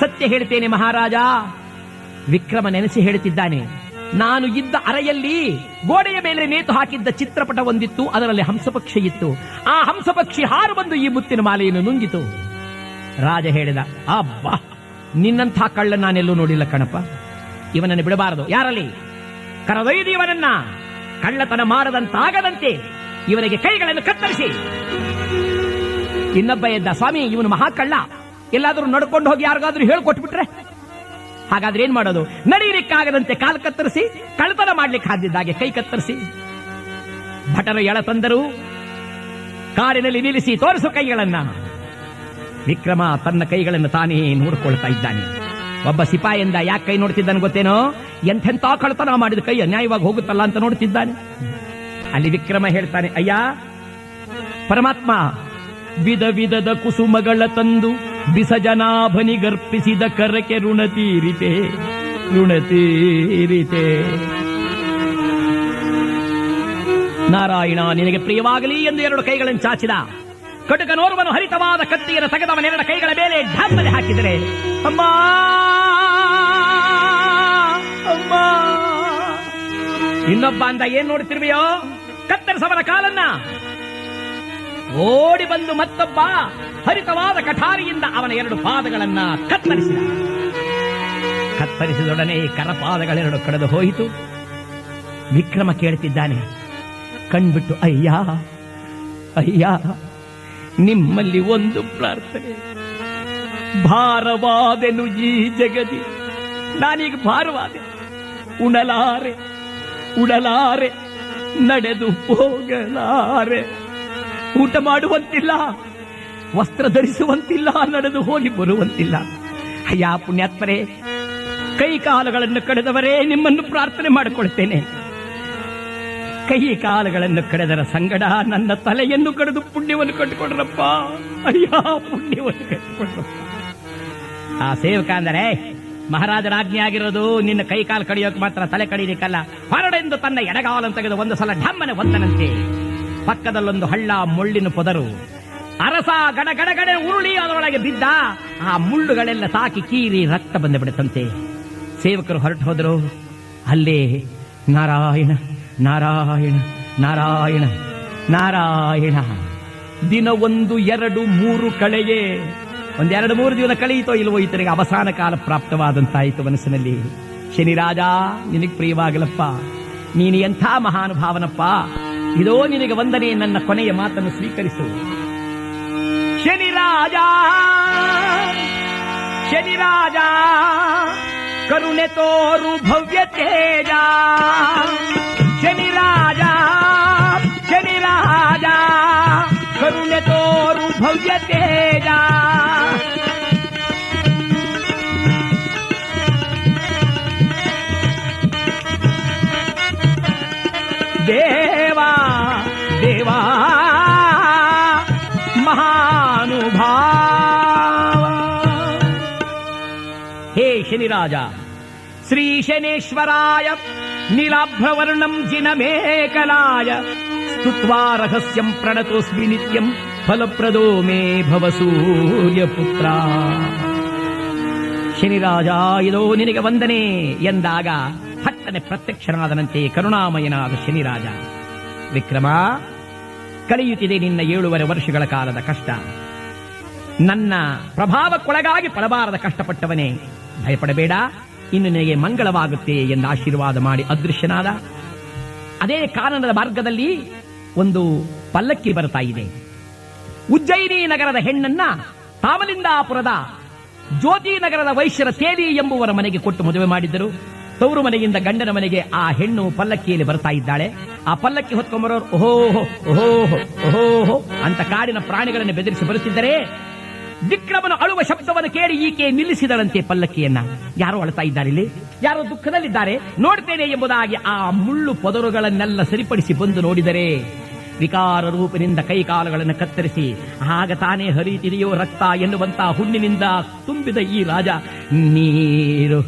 ಸತ್ಯ ಹೇಳ್ತೇನೆ ಮಹಾರಾಜ. ವಿಕ್ರಮ ನೆನೆಸಿ ಹೇಳುತ್ತಿದ್ದಾನೆ, ನಾನು ಇದ್ದ ಅರೆಯಲ್ಲಿ ಗೋಡೆಯ ಮೇಲೆ ನೇತು ಹಾಕಿದ್ದ ಚಿತ್ರಪಟ ಒಂದಿತ್ತು. ಅದರಲ್ಲಿ ಹಂಸಪಕ್ಷಿ ಇತ್ತು. ಆ ಹಂಸಪಕ್ಷಿ ಹಾರು ಬಂದು ಈ ಮುತ್ತಿನ ಮಾಲೆಯನ್ನು ನುಂಗಿತು. ರಾಜ ಹೇಳಿದ, ಅಬ್ಬಾ, ನಿನ್ನಂಥ ಕಳ್ಳ ನಾನೆಲ್ಲೂ ನೋಡಿಲ್ಲ ಕಣಪ್ಪ. ಇವನನ್ನು ಬಿಡಬಾರದು. ಯಾರಲ್ಲಿ? ಕರದೊಯ್ದು ಇವನನ್ನ ಕಳ್ಳತನ ಮಾಡದಂತಾಗದಂತೆ ಇವನಿಗೆ ಕೈಗಳನ್ನು ಕತ್ತರಿಸಿ. ಇನ್ನೊಬ್ಬ ಎದ್ದ, ಸ್ವಾಮಿ, ಇವನು ಮಹಾಕಳ್ಳ, ಎಲ್ಲಾದರೂ ನಡ್ಕೊಂಡು ಹೋಗಿ ಯಾರಿಗಾದ್ರೂ ಹೇಳ್ಕೊಟ್ಬಿಟ್ರೆ? ಹಾಗಾದ್ರೆ ಏನ್ ಮಾಡೋದು? ನಡೀಲಿಕ್ಕಾಗದಂತೆ ಕಾಲು ಕತ್ತರಿಸಿ, ಕಳ್ಳತನ ಮಾಡ್ಲಿಕ್ಕೆ ಹಾದಿದ್ದಾಗೆ ಕೈ ಕತ್ತರಿಸಿ. ಭಟರು ಎಳ ತಂದರು. ಕಾರಿನಲ್ಲಿ ನಿಲ್ಲಿಸಿ, ತೋರಿಸು ಕೈಗಳನ್ನ. ವಿಕ್ರಮ ತನ್ನ ಕೈಗಳನ್ನು ತಾನೇ ನೋಡಿಕೊಳ್ತಾ ಇದ್ದಾನೆ. ಒಬ್ಬ ಸಿಪಾಯಿಯಿಂದ ಯಾಕೆ ಕೈ ನೋಡ್ತಿದ್ದಾನೆ ಗೊತ್ತೇನೋ? ಎಂಥೆಂಥ ಕಳ್ಳತನ ಮಾಡಿದ ಕೈ ಅನ್ಯಾಯವಾಗಿ ಹೋಗುತ್ತಲ್ಲ ಅಂತ ನೋಡ್ತಿದ್ದಾನೆ. ಅಲ್ಲಿ ವಿಕ್ರಮ ಹೇಳ್ತಾನೆ, ಅಯ್ಯ ಪರಮಾತ್ಮ, ವಿಧ ವಿಧದ ಕುಸುಮಗಳ ತಂದು ಬಿಸಜನಾಭನಿಗರ್ಪಿಸಿದ ಕರಕೆ ಋಣ ತೀರಿತೆ. ನಾರಾಯಣ ನಿನಗೆ ಪ್ರಿಯವಾಗಲಿ ಎಂದು 2 ಕೈಗಳನ್ನು ಚಾಚಿದ. ಕಟುಕನೋರ್ವನು ಹರಿತವಾದ ಕತ್ತಿಯನ್ನು ತೆಗೆದವನ 2 ಕೈಗಳ ಮೇಲೆ ಢಮ್ಮನೆ ಹಾಕಿದರೆ, ಅಮ್ಮ ಅಮ್ಮ. ಇನ್ನೊಬ್ಬ ಅಂದ, ಏನ್ ನೋಡ್ತಿರ್ವಿಯೋ, ಕತ್ತರಿಸವನ ಕಾಲನ್ನ. ಓಡಿ ಬಂದು ಮತ್ತೊಬ್ಬ ಹರಿತವಾದ ಕಠಾರಿಯಿಂದ ಅವನ 2 ಪಾದಗಳನ್ನ ಕತ್ತರಿಸಿದ. ಕತ್ತರಿಸಿದೊಡನೆ ಕರಪಾದಗಳೆರಡು ಕಳೆದು ಹೋಯಿತು. ವಿಕ್ರಮ ಕೇಳ್ತಿದ್ದಾನೆ ಕಣ್ಬಿಟ್ಟು, ಅಯ್ಯ ಅಯ್ಯ, ನಿಮ್ಮಲ್ಲಿ ಒಂದು ಪ್ರಾರ್ಥನೆ. ಭಾರವಾದೆನು ಈ ಜಗದಿ, ನಾನೀಗ ಭಾರವಾದೆ. ಉಡಲಾರೆ ನಡೆದು ಹೋಗಲಾರೆ. ಊಟ ಮಾಡುವಂತಿಲ್ಲ, ವಸ್ತ್ರ ಧರಿಸುವಂತಿಲ್ಲ, ನಡೆದು ಹೋಗಿ ಬರುವಂತಿಲ್ಲ. ಅಯ್ಯ ಪುಣ್ಯಾತ್ಮರೇ, ಕೈ ಕಾಲುಗಳನ್ನು ಕಳೆದವರೇ, ನಿಮ್ಮನ್ನು ಪ್ರಾರ್ಥನೆ ಮಾಡಿಕೊಳ್ತೇನೆ. ಕೈ ಕಾಲುಗಳನ್ನು ಕಳೆದರ ಸಂಗಡ ನನ್ನ ತಲೆಯನ್ನು ಕಡಿದು ಪುಣ್ಯವನ್ನು ಕಟ್ಟಿಕೊಡ್ರಪ್ಪ. ಅಯ್ಯ ಪುಣ್ಯವನ್ನು ಕಟ್ಟಿಕೊಡ್ರಪ್ಪ. ಆ ಸೇವಕ ಅಂದರೆ, ಮಹಾರಾಜರ ಆಜ್ಞೆ ಆಗಿರೋದು ನಿನ್ನ ಕೈ ಕಾಲು ಕಡಿಯೋಕೆ ಮಾತ್ರ, ತಲೆ ಕಡಿಯಲಿಕ್ಕಲ್ಲ. ಹೊರಡೆಂದು ತನ್ನ ಎಡಗಾಲನ್ನು ತೆಗೆದು ಒಂದು ಸಲ ಢಮ್ಮನೆ ಒದ್ದನಂತೆ. ಪಕ್ಕದಲ್ಲೊಂದು ಹಳ್ಳ, ಮುಳ್ಳಿನ ಪೊದರು. ಅರಸ ಗಡಗಡಗಡೆ ಉರುಳಿ ಅದರೊಳಗೆ ಬಿದ್ದ. ಆ ಮುಳ್ಳುಗಳೆಲ್ಲ ತಾಕಿ ಕೀರಿ ರಕ್ತ ಬಂದು ಬಿಡುತ್ತಂತೆ. ಸೇವಕರು ಹೊರಟು ಹೋದರು. ಅಲ್ಲೇ ನಾರಾಯಣ ನಾರಾಯಣ ನಾರಾಯಣ ನಾರಾಯಣ. ದಿನ 1, 2, 3 ಕಳೆಯೇ. 1, 2, 3 ದಿನ ಕಳೆಯಿತೋ ಇಲ್ವೋ, ಈತನಿಗೆ ಅವಸಾನ ಕಾಲ ಪ್ರಾಪ್ತವಾದಂತಾಯಿತು ಮನಸ್ಸಿನಲ್ಲಿ. ಶನಿರಾಜ ನಿನಗೆ ಪ್ರಿಯವಾಗಲಪ್ಪ, ನೀನು ಎಂಥ ಮಹಾನುಭಾವನಪ್ಪ. ಇದೋ ನಿನಗೆ ವಂದನೆ, ನನ್ನ ಕೊನೆಯ ಮಾತನ್ನು ಸ್ವೀಕರಿಸು. ಶನಿರಾಜ ಶನಿರಾಜ ಕರುಣೆ ತೋರು ಭವ್ಯ ತೇಜ. ಶನಿರಾಜ ಶನಿರಾಜ ಕರುಣೆ ತೋರು ಭವ್ಯ ತೇಜ. ದೇವಾ ದೇವಾ ಮಹಾನುಭಾವ. ಹೇ ಶನಿರಾಜ, ಶ್ರೀ ಶನೇಶ್ವರಾಯ ನೀಲಾಭ್ರವರ್ಣಂ ಜಿನಮೇಕಲಾಯ ಸ್ತುತ್ವಾ ರಹಸ್ಯಂ ಪ್ರಣತೋಸ್ಮಿ ನಿತ್ಯಂ ಫಲಪ್ರದೋ ಮೇ ಭವ ಸೂರ್ಯಪುತ್ರ. ಶನಿರಾಜ ಇದೋ ನಿನಗೆ ವಂದನೆ ಎಂದಾಗ ಹಟ್ಟನೆ ಪ್ರತ್ಯಕ್ಷನಾದನಂತೆ ಕರುಣಾಮಯನಾದ ಶನಿರಾಜ. ವಿಕ್ರಮ, ಕಳೆಯುತ್ತಿದೆ ನಿನ್ನ 7.5 ವರ್ಷಗಳ ಕಾಲದ ಕಷ್ಟ. ನನ್ನ ಪ್ರಭಾವಕ್ಕೊಳಗಾಗಿ ಪಡಬಾರದ ಕಷ್ಟಪಟ್ಟವನೇ, ಭಯಪಡಬೇಡ, ಇನ್ನು ನಿನಗೆ ಮಂಗಳವಾಗುತ್ತೆ ಎಂದು ಆಶೀರ್ವಾದ ಮಾಡಿ ಅದೃಶ್ಯನಾದ. ಅದೇ ಕಾನನದ ಮಾರ್ಗದಲ್ಲಿ ಒಂದು ಪಲ್ಲಕ್ಕಿ ಬರ್ತಾ ಇದೆ. ಉಜ್ಜಯಿನಿ ನಗರದ ಹೆಣ್ಣನ್ನ ತಾಮಲಿಂದಾಪುರದ ಜ್ಯೋತಿ ನಗರದ ವೈಶ್ಯರ ಸೇರಿ ಎಂಬುವರ ಮನೆಗೆ ಕೊಟ್ಟು ಮದುವೆ ಮಾಡಿದ್ದರು. ತವರು ಮನೆಯಿಂದ ಗಂಡನ ಮನೆಗೆ ಆ ಹೆಣ್ಣು ಪಲ್ಲಕ್ಕಿಯಲ್ಲಿ ಬರ್ತಾ ಇದ್ದಾಳೆ. ಆ ಪಲ್ಲಕ್ಕಿ ಹೊತ್ಕೊಂಬರೋರು ಓಹೋ ಓಹೋ ಓಹೋ ಅಂತ ಕಾಡಿನ ಪ್ರಾಣಿಗಳನ್ನು ಬೆದರಿಸಿ ಬರುತ್ತಿದ್ದರೆ, ವಿಕ್ರಮನ ಅಳುವ ಶಬ್ದವನ್ನು ಕೇಳಿ ಈಕೆ ನಿಲ್ಲಿಸಿದಳಂತೆ ಪಲ್ಲಕ್ಕಿಯನ್ನ. ಯಾರೋ ಅಳ್ತಾ ಇದ್ದಾರೆ, ಇಲ್ಲಿ ಯಾರೋ ದುಃಖದಲ್ಲಿದ್ದಾರೆ, ನೋಡ್ತೇನೆ ಎಂಬುದಾಗಿ ಆ ಮುಳ್ಳು ಪೊದರುಗಳನ್ನೆಲ್ಲ ಸರಿಪಡಿಸಿ ಬಂದು ನೋಡಿದರೆ, ವಿಕಾರ ರೂಪದಿಂದ ಕೈ ಕಾಲುಗಳನ್ನು ಕತ್ತರಿಸಿ ಆಗ ತಾನೇ ಹರಿಯುತ್ತಿದೆಯೋ ರಕ್ತ ಎನ್ನುವಂತ ಹುಣ್ಣಿನಿಂದ ತುಂಬಿದ ಈ ರಾಜ ನೀರು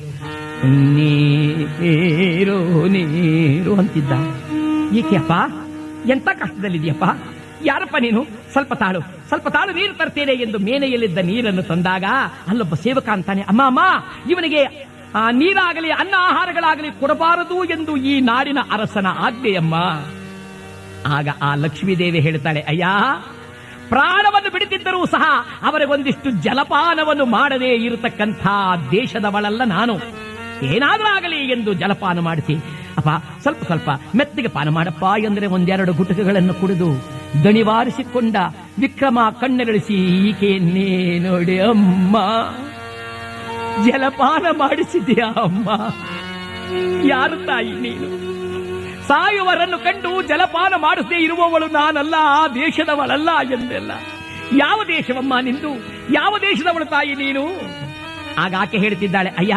ನೀರು ನೀರು ಅಂತಿದ್ದ. ಏಕೆಯಪ್ಪ, ಎಂತ ಕಷ್ಟದಲ್ಲಿದೆಯಪ್ಪ, ಯಾರಪ್ಪ ನೀನು, ಸ್ವಲ್ಪ ತಾಳು ನೀರು ತರ್ತೇನೆ ಎಂದು ಮೇನೆಯಲ್ಲಿದ್ದ ನೀರನ್ನು ತಂದಾಗ ಅಲ್ಲೊಬ್ಬ ಸೇವಕ ಅಂತಾನೆ, ಅಮ್ಮ ಅಮ್ಮ, ಇವನಿಗೆ ನೀರಾಗಲಿ ಅನ್ನ ಆಹಾರಗಳಾಗಲಿ ಕೊಡಬಾರದು ಎಂದು ಈ ನಾಡಿನ ಅರಸನ ಆಜ್ಞೆಯಮ್ಮ. ಆಗ ಆ ಲಕ್ಷ್ಮೀದೇವಿ ಹೇಳ್ತಾಳೆ, ಅಯ್ಯ, ಪ್ರಾಣವನ್ನು ಬಿಡುತ್ತಿದ್ದರೂ ಸಹ ಅವರಿಗೊಂದಿಷ್ಟು ಜಲಪಾನವನ್ನು ಮಾಡದೇ ಇರತಕ್ಕಂಥ ದೇಶದವಳಲ್ಲ ನಾನು. ಏನಾದ್ರೂ ಆಗಲಿ ಎಂದು ಜಲಪಾನ ಮಾಡಿಸಿ, ಅಪ್ಪ ಸ್ವಲ್ಪ ಮೆತ್ತಿಗೆ ಪಾನ ಮಾಡಪ್ಪ ಎಂದರೆ 1-2 ಗುಟಕಗಳನ್ನು ಕುಡಿದು ದಣಿವಾರಿಸಿಕೊಂಡ ವಿಕ್ರಮ ಕಣ್ಣರಳಿಸಿ ಈಕೆಯನ್ನೇ ನೋಡಿ, ಅಮ್ಮ ಜಲಪಾನ ಮಾಡಿಸಿದ್ಯಾ ಅಮ್ಮ? ಯಾರು ತಾಯಿ ನೀನು? ಸಾಯುವರನ್ನು ಕಂಡು ಜಲಪಾನ ಮಾಡಿಸದೇ ಇರುವವಳು ನಾನಲ್ಲ, ಆ ದೇಶದವಳಲ್ಲ ಎಂದೆಲ್ಲ. ಯಾವ ದೇಶವಮ್ಮ ನಿಂದು? ಯಾವ ದೇಶದವಳು ತಾಯಿ ನೀನು? ಆಗ ಆಕೆ ಹೇಳ್ತಿದ್ದಾಳೆ, ಅಯ್ಯ,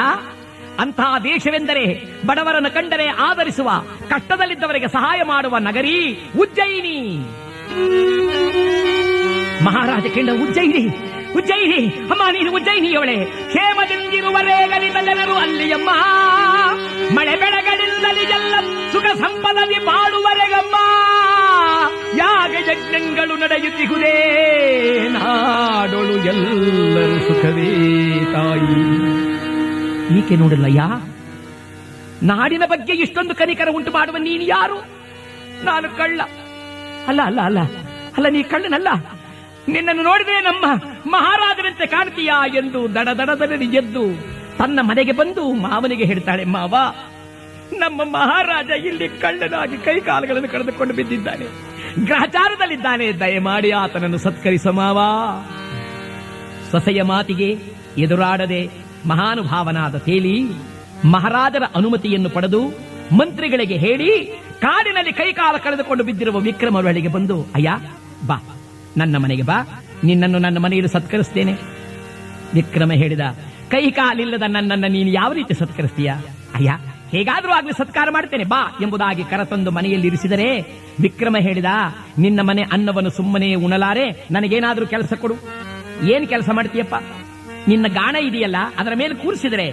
ಅಂತಹ ದೇಶವೆಂದರೆ ಬಡವರನ್ನು ಕಂಡರೆ ಆದರಿಸುವ, ಕಷ್ಟದಲ್ಲಿದ್ದವರಿಗೆ ಸಹಾಯ ಮಾಡುವ ನಗರಿ ಉಜ್ಜಯಿನಿ. ಮಹಾರಾಜ ಕೇಳ, ಉಜ್ಜಯಿನಿ ಅಮ್ಮ, ನೀನು ಉಜ್ಜಯಿನಿಯವಳೆ. ಕ್ಷೇಮದಿಂದಿರುವರೇಗಲಿದ ಜನರು ಅಲ್ಲಿಯಮ್ಮ, ಮಳೆ ಬೆಳೆಗಳಿಂದಲಿ ಎಲ್ಲ ಸುಖ ಸಂಪದವಿ ಬಾಳುವರೆಗಮ್ಮ. ಯಾಗ ಯಜ್ಞಗಳು ನಡೆಯುತ್ತಿಹುದೇ ನಾಡೊಳು ಎಲ್ಲರೂ ಸುಖವೇ ತಾಯಿ. ಈಕೆ ನೋಡಿಲ್ಲಯ್ಯ, ನಾಡಿನ ಬಗ್ಗೆ ಇಷ್ಟೊಂದು ಕನಿಕರ ಉಂಟು ಮಾಡುವ ನೀನು ಯಾರು? ನಾನು ಕಳ್ಳ. ಅಲ್ಲ ಅಲ್ಲ ಅಲ್ಲ ಅಲ್ಲ, ನೀ ಕಳ್ಳನಲ್ಲ. ನಿನ್ನನ್ನು ನೋಡಿದ್ರೆ ನಮ್ಮ ಮಹಾರಾಜರಂತೆ ಕಾಣ್ತೀಯಾ ಎಂದು ದಡದಡದಲ್ಲಿ ಎದ್ದು ತನ್ನ ಮನೆಗೆ ಬಂದು ಮಾವನಿಗೆ ಹೇಳ್ತಾಳೆ, ಮಾವ, ನಮ್ಮ ಮಹಾರಾಜ ಇಲ್ಲಿ ಕಳ್ಳನಾಗಿ ಕೈಕಾಲುಗಳನ್ನು ಕಳೆದುಕೊಂಡು ಬಿದ್ದಿದ್ದಾನೆ, ಗ್ರಹಚಾರದಲ್ಲಿದ್ದಾನೆ, ದಯಮಾಡಿ ಆತನನ್ನು ಸತ್ಕರಿಸ ಮಾವ. ಸೊಸೆಯ ಮಾತಿಗೆ ಎದುರಾಡದೆ ಮಹಾನುಭಾವನಾದ ತೇಲಿ ಮಹಾರಾಜರ ಅನುಮತಿಯನ್ನು ಪಡೆದು ಮಂತ್ರಿಗಳಿಗೆ ಹೇಳಿ ಕಾಡಿನಲ್ಲಿ ಕೈಕಾಲ ಕಳೆದುಕೊಂಡು ಬಿದ್ದಿರುವ ವಿಕ್ರಮರ ಬಳಿಗೆ ಬಂದು, ಅಯ್ಯ ಬಾ, ನನ್ನ ಮನೆಗೆ ಬಾ, ನಿನ್ನನ್ನು ನನ್ನ ಮನೆಯಲ್ಲಿ ಸತ್ಕರಿಸ್ತೇನೆ. ವಿಕ್ರಮ ಹೇಳಿದ, ಕೈ ಕಾಲಿಲ್ಲದ ನನ್ನನ್ನು ನೀನು ಯಾವ ರೀತಿ ಸತ್ಕರಿಸ್ತೀಯ? ಅಯ್ಯ, ಹೇಗಾದ್ರೂ ಆಗ್ಲಿ ಸತ್ಕಾರ ಮಾಡ್ತೇನೆ, ಬಾ ಎಂಬುದಾಗಿ ಕರತಂದು ಮನೆಯಲ್ಲಿ ಇರಿಸಿದರೆ ವಿಕ್ರಮ ಹೇಳಿದ, ನಿನ್ನ ಮನೆ ಅನ್ನವನ್ನು ಸುಮ್ಮನೆ ಉಣಲಾರೆ, ನನಗೇನಾದ್ರೂ ಕೆಲಸ ಕೊಡು. ಏನ್ ಕೆಲಸ ಮಾಡ್ತೀಯಪ್ಪ? ನಿನ್ನ ಗಾಣ ಇದೆಯಲ್ಲ, ಅದರ ಮೇಲೆ ಕೂರಿಸಿದರೆ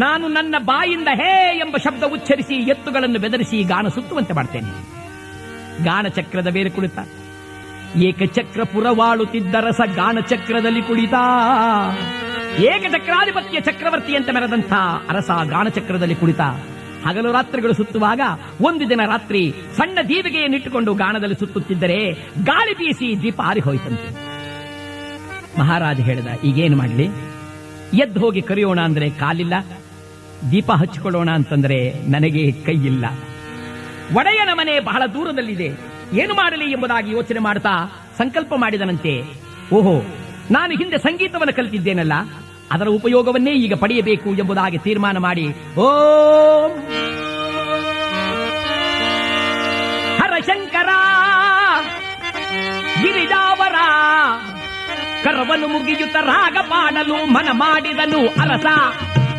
ನಾನು ನನ್ನ ಬಾಯಿಂದ ಹೇ ಎಂಬ ಶಬ್ದ ಉಚ್ಚರಿಸಿ ಎತ್ತುಗಳನ್ನು ಬೆದರಿಸಿ ಗಾಣ ಸುತ್ತುವಂತೆ ಮಾಡ್ತೇನೆ. ಗಾಣ ಚಕ್ರದ ಬೇರೆ ಕುಳಿತ, ಏಕಚಕ್ರ ಪುರವಾಳುತ್ತಿದ್ದ ರಸ ಗಾಣ ಚಕ್ರದಲ್ಲಿ ಕುಳಿತ. ಏಕಚಕ್ರಾಧಿಪತ್ಯ ಚಕ್ರವರ್ತಿಯಂತೆ ಮೆರೆದಂಥ ಅರಸ ಗಾಣ ಚಕ್ರದಲ್ಲಿ ಕುಳಿತ. ಹಗಲು ರಾತ್ರಿಗಳು ಸುತ್ತುವಾಗ ಒಂದು ದಿನ ರಾತ್ರಿ ಸಣ್ಣ ದೀವಿಗೆಯನ್ನಿಟ್ಟುಕೊಂಡು ಗಾಣದಲ್ಲಿ ಸುತ್ತುತ್ತಿದ್ದರೆ ಗಾಳಿ ಬೀಸಿ ದೀಪ ಆರಿ ಹೋಯಿತಂತೆ. ಮಹಾರಾಜ ಹೇಳಿದ, ಈಗೇನು ಮಾಡಲಿ? ಎದ್ದು ಹೋಗಿ ಕರೆಯೋಣ ಅಂದ್ರೆ ಕಾಲಿಲ್ಲ, ದೀಪ ಹಚ್ಚಿಕೊಳ್ಳೋಣ ಅಂತಂದ್ರೆ ನನಗೆ ಕೈ ಇಲ್ಲ, ಒಡೆಯನ ಮನೆ ಬಹಳ ದೂರದಲ್ಲಿದೆ, ಏನು ಮಾಡಲಿ ಎಂಬುದಾಗಿ ಯೋಚನೆ ಮಾಡ್ತಾ ಸಂಕಲ್ಪ ಮಾಡಿದನಂತೆ. ಓಹೋ, ನಾನು ಹಿಂದೆ ಸಂಗೀತವನ್ನು ಕಲಿತಿದ್ದೇನಲ್ಲ, ಅದರ ಉಪಯೋಗವನ್ನೇ ಈಗ ಪಡೆಯಬೇಕು ಎಂಬುದಾಗಿ ತೀರ್ಮಾನ ಮಾಡಿ, ಓಂ ಹರಶಂಕರ ಗಿರಿಜಾವರ ಕರವನ್ನು ಮುಗಿಯುತ್ತ ರಾಗ ಪಾಡಲು ಮನ ಮಾಡಿದನು ಅರಸ.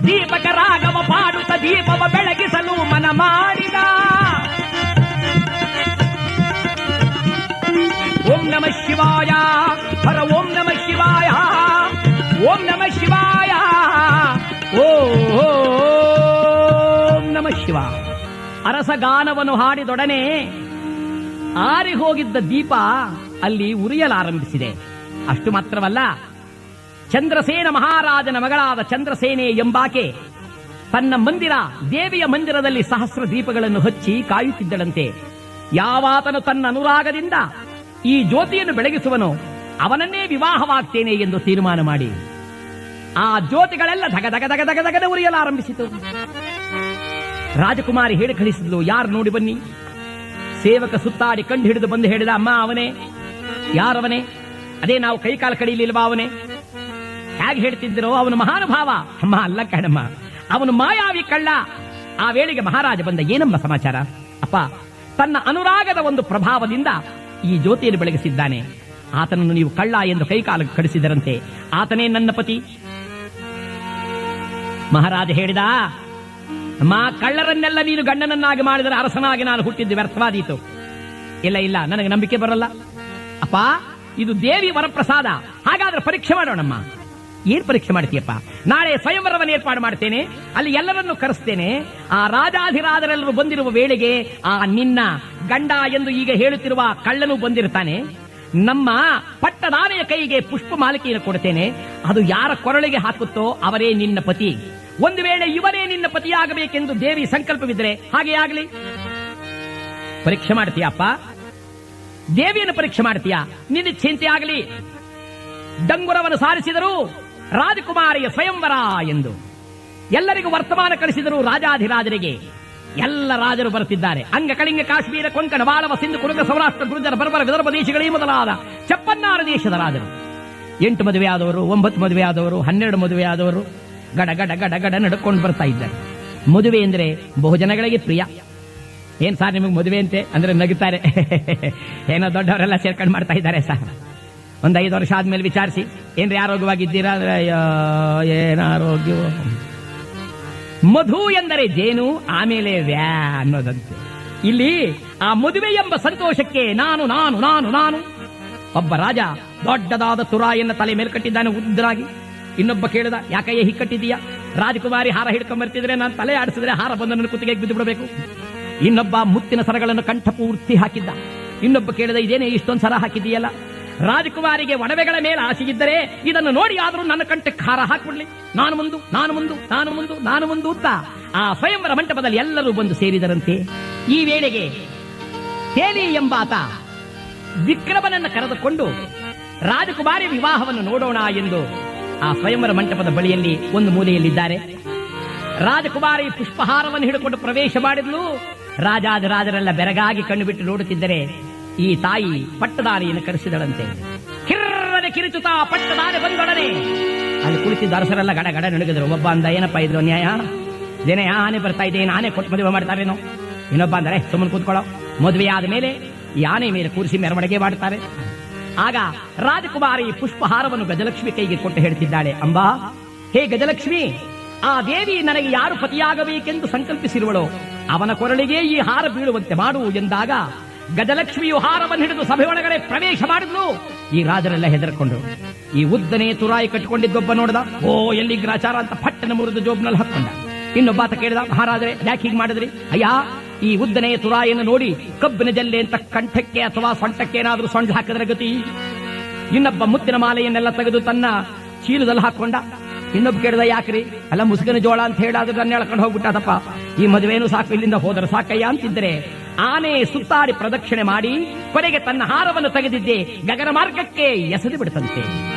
ದೀಪಕ ರಾಗವ ಪಾಡುತ್ತ ದೀಪವ ಬೆಳಗಿಸಲು ಮನ ಮಾಡಿದ. ಓಂ ನಮಃ ಶಿವಾಯ, ಹರ ಓಂ ನಮಃ ಶಿವಾಯ, ಓಂ ನಮಃ ಶಿವಾಯ, ಓಂ ನಮಃ ಶಿವ. ಅರಸ ಗಾನವನ್ನು ಹಾಡಿದೊಡನೆ ಆರಿ ಹೋಗಿದ್ದ ದೀಪ ಅಲ್ಲಿ ಉರಿಯಲಾರಂಭಿಸಿದೆ. ಅಷ್ಟು ಮಾತ್ರವಲ್ಲ, ಚಂದ್ರಸೇನ ಮಹಾರಾಜನ ಮಗಳಾದ ಚಂದ್ರಸೇನೆ ಎಂಬಾಕೆ ತನ್ನ ಮಂದಿರ, ದೇವಿಯ ಮಂದಿರದಲ್ಲಿ ಸಹಸ್ರ ದೀಪಗಳನ್ನು ಹಚ್ಚಿ ಕಾಯುತ್ತಿದ್ದಳಂತೆ. ಯಾವಾತನು ತನ್ನ ಅನುರಾಗದಿಂದ ಈ ಜ್ಯೋತಿಯನ್ನು ಬೆಳಗಿಸುವನೋ ಅವನನ್ನೇ ವಿವಾಹವಾಗ್ತೇನೆ ಎಂದು ತೀರ್ಮಾನ ಮಾಡಿ ಆ ಜ್ಯೋತಿಗಳೆಲ್ಲ ಧಗ ಧಗ ಧಗ ಧಗ ಧಗದ ಉರಿಯಲಾರಂಭಿಸಿತು. ರಾಜಕುಮಾರಿ ಹೇಳಿ ಕಳಿಸಿದ್ಲು, ಯಾರು ನೋಡಿ ಬನ್ನಿ. ಸೇವಕ ಸುತ್ತಾಡಿ ಕಂಡು ಹಿಡಿದು ಬಂದು ಹೇಳಿದ, ಅಮ್ಮ ಅವನೇ. ಯಾರವನೇ? ಅದೇ ನಾವು ಕೈಕಾಲ ಕಡಿಲಿಲ್ವಾ ಅವನೇ? ಹೇಗೆ ಹೇಳ್ತಿದ್ದರೋ ಅವನು ಮಹಾನುಭಾವ. ಅಮ್ಮ ಅಲ್ಲ ಕಣಮ್ಮ, ಅವನು ಮಾಯಾವಿ ಕಳ್ಳ. ಆ ವೇಳೆಗೆ ಮಹಾರಾಜ ಬಂದ, ಏನಮ್ಮ ಸಮಾಚಾರ? ಅಪ್ಪ, ತನ್ನ ಅನುರಾಗದ ಒಂದು ಪ್ರಭಾವದಿಂದ ಈ ಜ್ಯೋತಿಯನ್ನು ಬೆಳಗಿಸಿದ್ದಾನೆ, ಆತನನ್ನು ನೀವು ಕಳ್ಳ ಎಂದು ಕೈಕಾಲ ಕಡಿಸಿದರಂತೆ, ಆತನೇ ನನ್ನ ಪತಿ. ಮಹಾರಾಜ ಹೇಳಿದ, ಅಮ್ಮ, ಕಳ್ಳರನ್ನೆಲ್ಲ ನೀನು ಗಂಡನನ್ನಾಗಿ ಮಾಡಿದರೆ ಅರಸನಾಗಿ ನಾನು ಹುಟ್ಟಿದ್ದು ವ್ಯರ್ಥವಾದೀತು. ಇಲ್ಲ ಇಲ್ಲ, ನನಗೆ ನಂಬಿಕೆ ಬರಲ್ಲ. ಅಪ್ಪ, ಇದು ದೇವಿ ವರಪ್ರಸಾದ, ಹಾಗಾದ್ರೆ ಪರೀಕ್ಷೆ ಮಾಡೋಣಮ್ಮ. ಏನ್ ಪರೀಕ್ಷೆ ಮಾಡ್ತೀಯಪ್ಪ? ನಾಳೆ ಸ್ವಯಂವರವನ್ನು ಏರ್ಪಾಡು ಮಾಡ್ತೇನೆ, ಅಲ್ಲಿ ಎಲ್ಲರನ್ನು ಕರೆಸ್ತೇನೆ. ಆ ರಾಜಾಧಿರಾಜರೆಲ್ಲರೂ ಬಂದಿರುವ ವೇಳೆಗೆ ಆ ನಿನ್ನ ಗಂಡ ಎಂದು ಈಗ ಹೇಳುತ್ತಿರುವ ಕಳ್ಳನು ಬಂದಿರ್ತಾನೆ. ನಮ್ಮ ಪಟ್ಟದಾನೆಯ ಕೈಗೆ ಪುಷ್ಪ ಮಾಲಿಕೆಯನ್ನು ಕೊಡ್ತೇನೆ, ಅದು ಯಾರ ಕೊರಳಿಗೆ ಹಾಕುತ್ತೋ ಅವರೇ ನಿನ್ನ ಪತಿ. ಒಂದು ವೇಳೆ ಇವರೇ ನಿನ್ನ ಪತಿಯಾಗಬೇಕೆಂದು ದೇವಿ ಸಂಕಲ್ಪವಿದ್ರೆ ಹಾಗೆ ಆಗಲಿ. ಪರೀಕ್ಷೆ ಮಾಡ್ತೀಯಪ್ಪ? ದೇವಿಯನ್ನು ಪರೀಕ್ಷೆ ಮಾಡ್ತೀಯಾ? ನಿನ್ನ ಚಿಂತೆ ಆಗಲಿ. ಡಂಗುರವನ್ನು ಸಾರಿಸಿದರು, ರಾಜಕುಮಾರಿಯ ಸ್ವಯಂವರ ಎಂದು ಎಲ್ಲರಿಗೂ ವರ್ತಮಾನ ಕಳಿಸಿದರು. ರಾಜಾಧಿರಾಜರಿಗೆ ಎಲ್ಲ ರಾಜರು ಬರುತ್ತಿದ್ದಾರೆ. ಅಂಗ ಕಳಿಂಗ ಕಾಶ್ಮೀರ ಕೊಂಕಣ ವಾಳವ ಸಿಂಧು ಕುರುಗ ಸೌರಾಷ್ಟ್ರ ಗುರ್ಜರ ಬರ್ಬರ ವಿದರ್ಭ ದೇಶಗಳೇ ಮೊದಲಾದ 56 ದೇಶದ ರಾಜರು. 8 ಮದುವೆ ಆದವರು, 9 ಮದುವೆ ಆದವರು, 12 ಮದುವೆ ಆದವರು ಗಡ ಗಡ ಗಡ ಗಡ ನಡ್ಕೊಂಡು ಬರ್ತಾ ಇದ್ದಾರೆ. ಮದುವೆ ಅಂದ್ರೆ ಬಹುಜನಗಳಿಗೆ ಪ್ರಿಯ. ಏನ್ ಸಾರ್ ನಿಮಗೆ ಮದುವೆ ಅಂತೆ ಅಂದ್ರೆ ನಗುತ್ತಾರೆ. ಏನೋ ದೊಡ್ಡವರೆಲ್ಲ ಸೇರ್ಕೊಂಡು ಮಾಡ್ತಾ ಇದ್ದಾರೆ ಸರ್. ಒಂದು 5 ವರ್ಷ ಆದ್ಮೇಲೆ ವಿಚಾರಿಸಿ, ಏನ್ರಿ ಆರೋಗ್ಯವಾಗಿದ್ದೀರಾ ಅಂದ್ರೆ ಏನಾರೋಗ್ಯ. ಮಧು ಎಂದರೆ ಜೇನು, ಆಮೇಲೆ ವ್ಯಾ ಅನ್ನೋದಂತೆ. ಇಲ್ಲಿ ಆ ಮದುವೆ ಎಂಬ ಸಂತೋಷಕ್ಕೆ ನಾನು ನಾನು ನಾನು ನಾನು ಒಬ್ಬ ರಾಜ ದೊಡ್ಡದಾದ ತುರಾಯನ್ನು ತಲೆ ಮೇಲೆ ಕಟ್ಟಿದ್ದಾನೆ ಉದ್ದರಾಗಿ. ಇನ್ನೊಬ್ಬ ಕೇಳಿದ, ಯಾಕಯ್ಯ ಹೀಗೆ ಕಟ್ಟಿದೀಯಾ? ರಾಜಕುಮಾರಿ ಹಾರ ಹಿಡ್ಕೊಂಡ್ ಬರ್ತಿದ್ರೆ ನಾನು ತಲೆ ಆಡಿಸಿದ್ರೆ ಹಾರ ಬಂದು ನನ್ನ ಕುತ್ತಿಗೆಗೆ ಬಿದ್ದು ಬಿಡಬೇಕು. ಇನ್ನೊಬ್ಬ ಮುತ್ತಿನ ಸರಗಳನ್ನು ಕಂಠ ಪೂರ್ತಿ ಹಾಕಿದ್ದ. ಇನ್ನೊಬ್ಬ ಕೇಳಿದ, ಇದೇನೇ ಇಷ್ಟೊಂದು ಸರ ಹಾಕಿದೆಯಲ್ಲ, ರಾಜಕುಮಾರಿಗೆ ಒಡವೆಗಳ ಮೇಲೆ ಆಸೆಗಿದ್ದರೆ ಇದನ್ನು ನೋಡಿ ಆದರೂ ನನ್ನ ಕಂಠಕ್ಕೆ ಖಾರ ಹಾಕ್ಬಿಡ್ಲಿ, ನಾನು ಮುಂದು ಅಂತ ಆ ಸ್ವಯಂವರ ಮಂಟಪದಲ್ಲಿ ಎಲ್ಲರೂ ಬಂದು ಸೇರಿದರಂತೆ. ಈ ವೇಳೆಗೆ ತೇಲಿ ಎಂಬಾತ ವಿಕ್ರಮನನ್ನು ಕರೆದುಕೊಂಡು ರಾಜಕುಮಾರಿ ವಿವಾಹವನ್ನು ನೋಡೋಣ ಎಂದು ಆ ಸ್ವಯಂವರ ಮಂಟಪದ ಬಳಿಯಲ್ಲಿ ಒಂದು ಮೂಲೆಯಲ್ಲಿದ್ದಾರೆ. ರಾಜಕುಮಾರಿ ಪುಷ್ಪಹಾರವನ್ನು ಹಿಡಿದುಕೊಂಡು ಪ್ರವೇಶ ಮಾಡಿದ್ಲು. ರಾಜಾದಿರಾಜರೆಲ್ಲ ಬೆರಗಾಗಿ ಕಣ್ಣು ಬಿಟ್ಟು ನೋಡುತ್ತಿದ್ದರೆ ಈ ತಾಯಿ ಪಟ್ಟದಾರಿಯನ್ನು ಕರೆಸಿದಳಂತೆ. ಕಿರ್ರನೆ ಕಿರಿಚುತ್ತಾ ಪಟ್ಟದಾರಿ ಬಂದೊಡನೆ ಅಲ್ಲಿ ಕುಳಿತಿದ್ದ ಅರಸರೆಲ್ಲ ಗಡ ಗಡ ನಡುಗಿದ್ರು. ಒಬ್ಬ ಅಂದ, ಏನಪ್ಪ ಇದು ನ್ಯಾಯ, ಜನ ಆನೆ ಬರ್ತಾ ಇದೆ, ಆನೆ ಕೊಟ್ಟು ಮದುವೆ ಮಾಡ್ತಾರೇನೋ. ಇನ್ನೊಬ್ಬ ಅಂದರೆ, ಸುಮ್ಮನೆ ಕೂತ್ಕೊಳ್ಳೋ, ಮದುವೆ ಆದ ಮೇಲೆ ಈ ಆನೆ ಮೇಲೆ ಕೂರಿಸಿ ಮೆರವಣಿಗೆ ಮಾಡುತ್ತಾರೆ. ಆಗ ರಾಜಕುಮಾರಿ ಪುಷ್ಪಹಾರವನ್ನು ಗಜಲಕ್ಷ್ಮಿ ಕೈಗೆ ಕೊಟ್ಟು ಹೇಳ್ತಿದ್ದಾಳೆ, ಅಂಬಾ, ಹೇ ಗಜಲಕ್ಷ್ಮಿ, ಆ ದೇವಿ ನನಗೆ ಯಾರು ಪತಿಯಾಗಬೇಕೆಂದು ಸಂಕಲ್ಪಿಸಿರುವಳೋ ಅವನ ಕೊರಳಿಗೆ ಈ ಹಾರ ಬೀಳುವಂತೆ ಮಾಡು ಎಂದಾಗ ಗಜಲಕ್ಷ್ಮಿಯು ಹಾರವನ್ನು ಹಿಡಿದು ಸಭೆಯೊಳಗಡೆ ಪ್ರವೇಶ ಮಾಡಿದ್ಲು. ಈ ರಾಜರೆಲ್ಲ ಹೆದರ್ಕೊಂಡ್ರು. ಈ ಉದ್ದನೇ ತುರಾಯಿ ಕಟ್ಟಿಕೊಂಡಿದ್ದೊಬ್ಬ ನೋಡಿದ, ಓ ಎಲ್ಲಿ ಗ್ರಾಚಾರ ಅಂತ ಪಟ್ಟನ ಮುರಿದು ಜೋಬ್ನಲ್ಲಿ ಹಾಕೊಂಡ. ಇನ್ನೊಬ್ಬಾತ ಕೇಳಿದ, ಮಹಾರಾಜರೇ ಯಾಕೆ ಹೀಗೆ ಮಾಡಿದ್ರಿ? ಅಯ್ಯ, ಈ ಉದ್ದನೇ ತುರಾಯಿಯನ್ನು ನೋಡಿ ಕಬ್ಬಿನ ಜಲ್ಲೆ ಅಂತ ಕಂಠಕ್ಕೆ ಅಥವಾ ಸೊಂಟಕ್ಕೆ ಏನಾದ್ರೂ ಸೊಂಡ ಹಾಕಿದ್ರೆ ಗತಿ. ಇನ್ನೊಬ್ಬ ಮುತ್ತಿನ ಮಾಲೆಯನ್ನೆಲ್ಲ ತೆಗೆದು ತನ್ನ ಚೀಲದಲ್ಲಿ ಹಾಕೊಂಡ. ಇನ್ನೊಬ್ಬ ಕೇಳಿದ, ಯಾಕ್ರಿ? ಅಲ್ಲ, ಮುಸುಕಿನ ಜೋಳ ಅಂತ ಹೇಳಾದ್ರೆ ನನ್ನ ಎಳ್ಕೊಂಡು ಹೋಗ್ಬಿಟ್ಟದಪ್ಪ, ಈ ಮದುವೆನೂ ಸಾಕು, ಇಲ್ಲಿಂದ ಹೋದ್ರೆ ಸಾಕಯ್ಯ ಅಂತಿದ್ರೆ ಆನೆ ಸುತ್ತಾಡಿ ಪ್ರದಕ್ಷಿಣೆ ಮಾಡಿ ಕೊನೆಗೆ ತನ್ನ ಹಾರವನ್ನು ತೆಗೆದಿದ್ದೆ ಗಗನ ಮಾರ್ಗಕ್ಕೆ ಎಸೆದು ಬಿಡುತ್ತಂತೆ.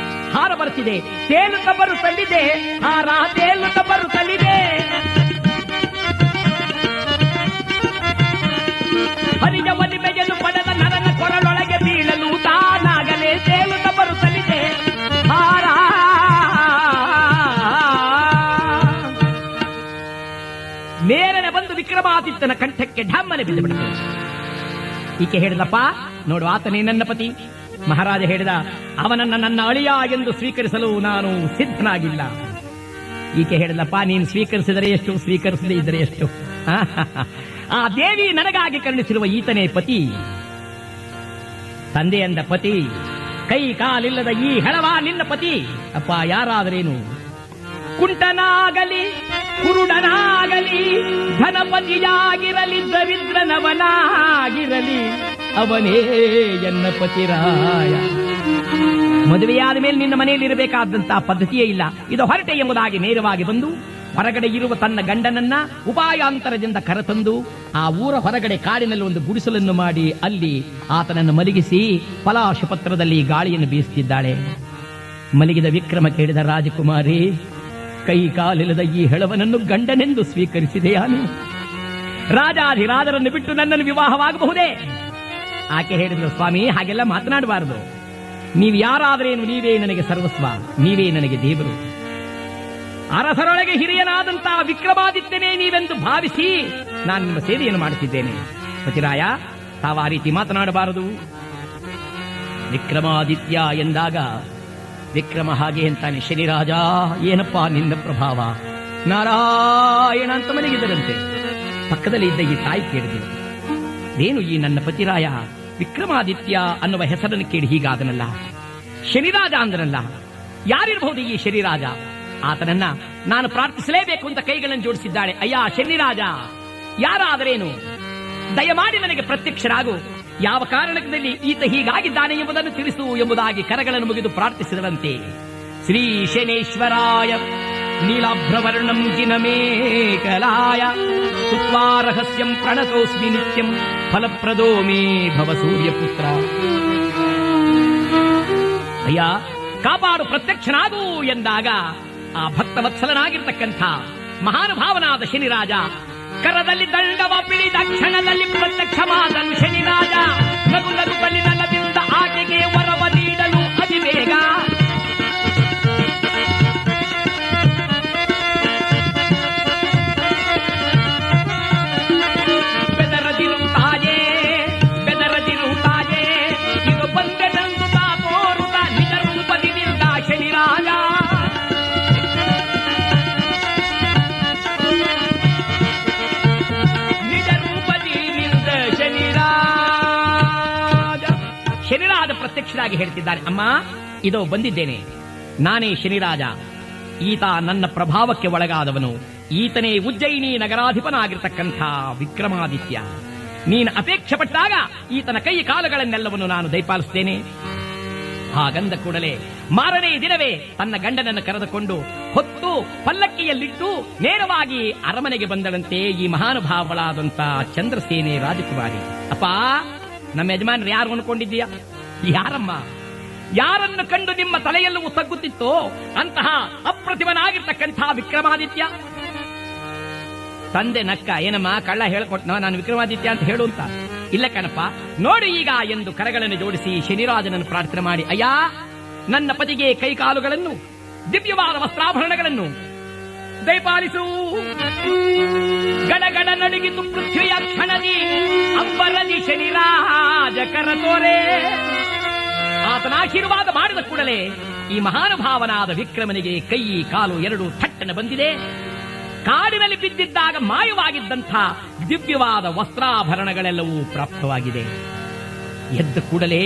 ಹಾರ ಬರ್ತಿದೆ, ತೇಲುತ್ತ ಬರುತ್ತಲಿದೆ, ಹಾರ ತೇಲುತ್ತ ಬರುತ್ತಲಿದೆ. ಹರಿಜ ಒಲಿಮೆಯನ್ನು ಪಡೆದ ನರನ ಕೊರಳೊಳಗೆ ಬೀಳಲು ತಾನಾಗಲೇ ತೇಲುತ್ತ ಬರುತ್ತಲಿದೆ ಹಾರ. ನೇರನೆ ಬಂದು ವಿಕ್ರಮಾದಿತ್ಯನ ಕಂಠಕ್ಕೆ ಢಮ್ಮನೆ ಬಿದ್ದು ಬಿಡುತ್ತದೆ. ಈಕೆ ಹೇಳಿದಪ್ಪ, ನೋಡು, ಆತನೇ ನನ್ನ ಪತಿ. ಮಹಾರಾಜ ಹೇಳಿದ, ಅವನನ್ನ ನನ್ನ ಅಳಿಯ ಎಂದು ಸ್ವೀಕರಿಸಲು ನಾನು ಸಿದ್ಧನಾಗಿಲ್ಲ. ಈಕೆ ಹೇಳಿದಪ್ಪ, ನೀನು ಸ್ವೀಕರಿಸಿದರೆ ಎಷ್ಟು, ಸ್ವೀಕರಿಸದೇ ಇದ್ದರೆ ಎಷ್ಟು? ಆ ದೇವಿ ನನಗಾಗಿ ಕರುಣಿಸಿರುವ ಈತನೇ ಪತಿ. ತಂದೆಯಂದ ಪತಿ, ಕೈ ಕಾಲಿಲ್ಲದ ಈ ಹೆಳವ ನಿನ್ನ ಪತಿ. ಅಪ್ಪ, ಯಾರಾದರೇನು, ಕುಂಟನಾಗಲಿ ಕುರುಡನಾಗಲಿ ಧನಪತಿಯಾಗಿರಲಿ ದರಿದ್ರನವನಾಗಿರಲಿ ಅವನೇ ಎನ್ನ ಪತಿರಾಯ. ಮದುವೆಯಾದ ಮೇಲೆ ನಿನ್ನ ಮನೆಯಲ್ಲಿ ಇರಬೇಕಾದಂತಹ ಪದ್ಧತಿಯೇ ಇಲ್ಲ, ಇದು ಹೊರಟೆ ಎಂಬುದಾಗಿ ನೇರವಾಗಿ ಬಂದು ಹೊರಗಡೆ ಇರುವ ತನ್ನ ಗಂಡನನ್ನ ಉಪಾಯಾಂತರದಿಂದ ಕರೆತಂದು ಆ ಊರ ಹೊರಗಡೆ ಕಾಡಿನಲ್ಲಿ ಒಂದು ಗುಡಿಸಲನ್ನು ಮಾಡಿ ಅಲ್ಲಿ ಆತನನ್ನು ಮಲಗಿಸಿ ಪಲಾಶಪತ್ರದಲ್ಲಿ ಗಾಳಿಯನ್ನು ಬೀಸುತ್ತಿದ್ದಾಳೆ. ಮಲಗಿದ ವಿಕ್ರಮ ಕೇಳಿದ, ರಾಜಕುಮಾರಿ, ಕೈ ಕಾಲಿಲ್ಲದ ಈ ಹೆಳವನನ್ನು ಗಂಡನೆಂದು ಸ್ವೀಕರಿಸಿದೆಯಾ ನೀನು? ರಾಜಾಧಿರಾಜರನ್ನು ಬಿಟ್ಟು ನನ್ನನ್ನು ವಿವಾಹವಾಗಬಹುದೇ? ಆಕೆ ಹೇಳಿದ್ರು, ಸ್ವಾಮಿ, ಹಾಗೆಲ್ಲ ಮಾತನಾಡಬಾರದು. ನೀವು ಯಾರಾದರೇನು, ನೀವೇ ನನಗೆ ಸರ್ವಸ್ವ, ನೀವೇ ನನಗೆ ದೇವರು. ಅರಸರೊಳಗೆ ಹಿರಿಯನಾದಂತಹ ವಿಕ್ರಮಾದಿತ್ಯನೇ ನೀವೆಂದು ಭಾವಿಸಿ ನಾನು ನಿಮ್ಮ ಸೇವೆಯನ್ನು ಮಾಡುತ್ತಿದ್ದೇನೆ. ಪತಿರಾಯ, ತಾವ ಆ ರೀತಿ ಮಾತನಾಡಬಾರದು. ವಿಕ್ರಮಾದಿತ್ಯ ಎಂದಾಗ ವಿಕ್ರಮ ಹಾಗೆ ಅಂತಾನೆ, ಶನಿರಾಜ, ಏನಪ್ಪಾ ನಿನ್ನ ಪ್ರಭಾವ, ನಾರಾಯಣ ಅಂತ ಮಲಗಿದ್ದರಂತೆ. ಪಕ್ಕದಲ್ಲಿ ಇದ್ದ ಈ ತಾಯಿ ಕೇಳಿದ್ರು, ಏನು ಈ ನನ್ನ ಪತಿರಾಯ ವಿಕ್ರಮಾದಿತ್ಯ ಅನ್ನುವ ಹೆಸರನ್ನು ಕೇಳಿ ಹೀಗಾದನಲ್ಲ, ಶನಿರಾಜ ಅಂದನಲ್ಲ, ಯಾರಿರಬಹುದು ಈ ಶನಿರಾಜ? ಆತನನ್ನ ನಾನು ಪ್ರಾರ್ಥಿಸಲೇಬೇಕು ಅಂತ ಕೈಗಳನ್ನು ಜೋಡಿಸಿದ್ದಾಳೆ. ಅಯ್ಯ ಶನಿರಾಜ, ಯಾರಾದರೇನು, ದಯಮಾಡಿ ನನಗೆ ಪ್ರತ್ಯಕ್ಷರಾಗು, ಯಾವ ಕಾರಣದಲ್ಲಿ ಈತ ಹೀಗಾಗಿದ್ದಾನೆ ಎಂಬುದನ್ನು ತಿಳಿಸು ಎಂಬುದಾಗಿ ಕರಗಳನ್ನು ಮುಗಿದು ಪ್ರಾರ್ಥಿಸಿದರಂತೆ. ಶ್ರೀ ಶನೇಶ್ವರಾಯ ನೀಲಾಭ್ರವರ್ಣಂ ಜಿನಮೇಕಲಾಯ ಸುತ್ವಾ ರಹಸ್ಯಂ ಪ್ರಣತೋಸ್ಮಿ ನಿತ್ಯಂ ಫಲಪ್ರದೋ ಮೇ ಭವ ಸೂರ್ಯಪುತ್ರ. ಅಯ್ಯ, ಕಾಪಾಡು, ಪ್ರತ್ಯಕ್ಷನಾಗು ಎಂದಾಗ ಆ ಭಕ್ತವತ್ಸಲನಾಗಿರ್ತಕ್ಕಂಥ ಮಹಾನುಭಾವನಾದ ಶನಿರಾಜ ಕರದಲ್ಲಿ ದಂಡವ ಪಿಳಿದ ಕ್ಷಣದಲ್ಲಿ ಪ್ರತ್ಯಕ್ಷವಾದನು ಶನಿರಾಜ. ನಗು ನಗುತ್ತಲಿ ನನ್ನದಿಂದ ಆಕೆಗೆ ವರವ ನೀಡಲು ಅತಿವೇಗ. ಬೆದರದಿರುತ್ತಾಯೇ ಬೆದರದಿರುತ್ತಾಯೇ ಇದು ಬಂದೆನೆಂದು ತೋರುತ್ತ ನಿಜ ರೂಪದಿ ನಿಂತ ಶನಿರಾಜ. ಶನಿರಾಜ ಪ್ರತ್ಯಕ್ಷರಾಗಿ ಹೇಳ್ತಿದ್ದಾನೆ, ಅಮ್ಮ, ಇದೋ ಬಂದಿದ್ದೇನೆ, ನಾನೇ ಶನಿರಾಜ. ಈತ ನನ್ನ ಪ್ರಭಾವಕ್ಕೆ ಒಳಗಾದವನು. ಈತನೇ ಉಜ್ಜಯಿನಿ ನಗರಾಧಿಪನಾಗಿರ್ತಕ್ಕಂಥ ವಿಕ್ರಮಾದಿತ್ಯ. ನೀನು ಅಪೇಕ್ಷೆ ಪಟ್ಟಾಗ ಈತನ ಕೈ ಕಾಲುಗಳನ್ನೆಲ್ಲವನ್ನು ನಾನು ದಯಪಾಲಿಸುತ್ತೇನೆ. ಹಾಗಂದ ಕೂಡಲೇ ಮಾರನೇ ದಿನವೇ ತನ್ನ ಗಂಡನನ್ನು ಕರೆದುಕೊಂಡು ಹೊತ್ತು ಪಲ್ಲಕ್ಕಿಯಲ್ಲಿಟ್ಟು ನೇರವಾಗಿ ಅರಮನೆಗೆ ಬಂದಳಂತೆ ಈ ಮಹಾನುಭಾವಳಾದಂತ ಚಂದ್ರಸೇನೆ ರಾಜಕುಮಾರಿ. ಅಪ್ಪ, ನಮ್ಮ ಯಜಮಾನರು ಯಾರು ಅನ್ಕೊಂಡಿದ್ದೀಯಾ? ಯಾರಮ್ಮ? ಯಾರನ್ನು ಕಂಡು ನಿಮ್ಮ ತಲೆಯೆಲ್ಲವೂ ತಗ್ಗುತ್ತಿತ್ತೋ ಅಂತಹ ಅಪ್ರತಿಮನಾಗಿರ್ತಕ್ಕಂಥ ವಿಕ್ರಮಾದಿತ್ಯ. ತಂದೆ ನಕ್ಕ, ಏನಮ್ಮ ಕಳ್ಳ ಹೇಳ್ಕೊಟ್ನೋ ನಾನು ವಿಕ್ರಮಾದಿತ್ಯ ಅಂತ ಹೇಳು ಅಂತ. ಇಲ್ಲ ಕಣಪ್ಪ, ನೋಡು ಈಗ ಎಂದು ಕರಗಳನ್ನು ಜೋಡಿಸಿ ಶನಿರಾಜನನ್ನು ಪ್ರಾರ್ಥನೆ ಮಾಡಿ, ಅಯ್ಯ ನನ್ನ ಪತಿಗೆ ಕೈಕಾಲುಗಳನ್ನು ದಿವ್ಯವಾದ ವಸ್ತ್ರಾಭರಣಗಳನ್ನು ದಯಪಾಲಿಸು. ಗಡಗಡ ನಡುಗಿತು ಪೃಥ್ವಿಯ ಕ್ಷಣದಿ ಅಂಬರದಿ ಶನಿರಾಜ ಕರತೋರೆ. ಆತನ ಆಶೀರ್ವಾದ ಮಾಡಿದ ಕೂಡಲೇ ಈ ಮಹಾನುಭಾವನಾದ ವಿಕ್ರಮನಿಗೆ ಕೈ ಕಾಲು ಎರಡು ಥಟ್ಟನೆ ಬಂದಿದೆ. ಕಾಡಿನಲ್ಲಿ ಬಿದ್ದಿದ್ದಾಗ ಮಾಯವಾಗಿದ್ದಂಥ ದಿವ್ಯವಾದ ವಸ್ತ್ರಾಭರಣಗಳೆಲ್ಲವೂ ಪ್ರಾಪ್ತವಾಗಿದೆ. ಎದ್ದ ಕೂಡಲೇ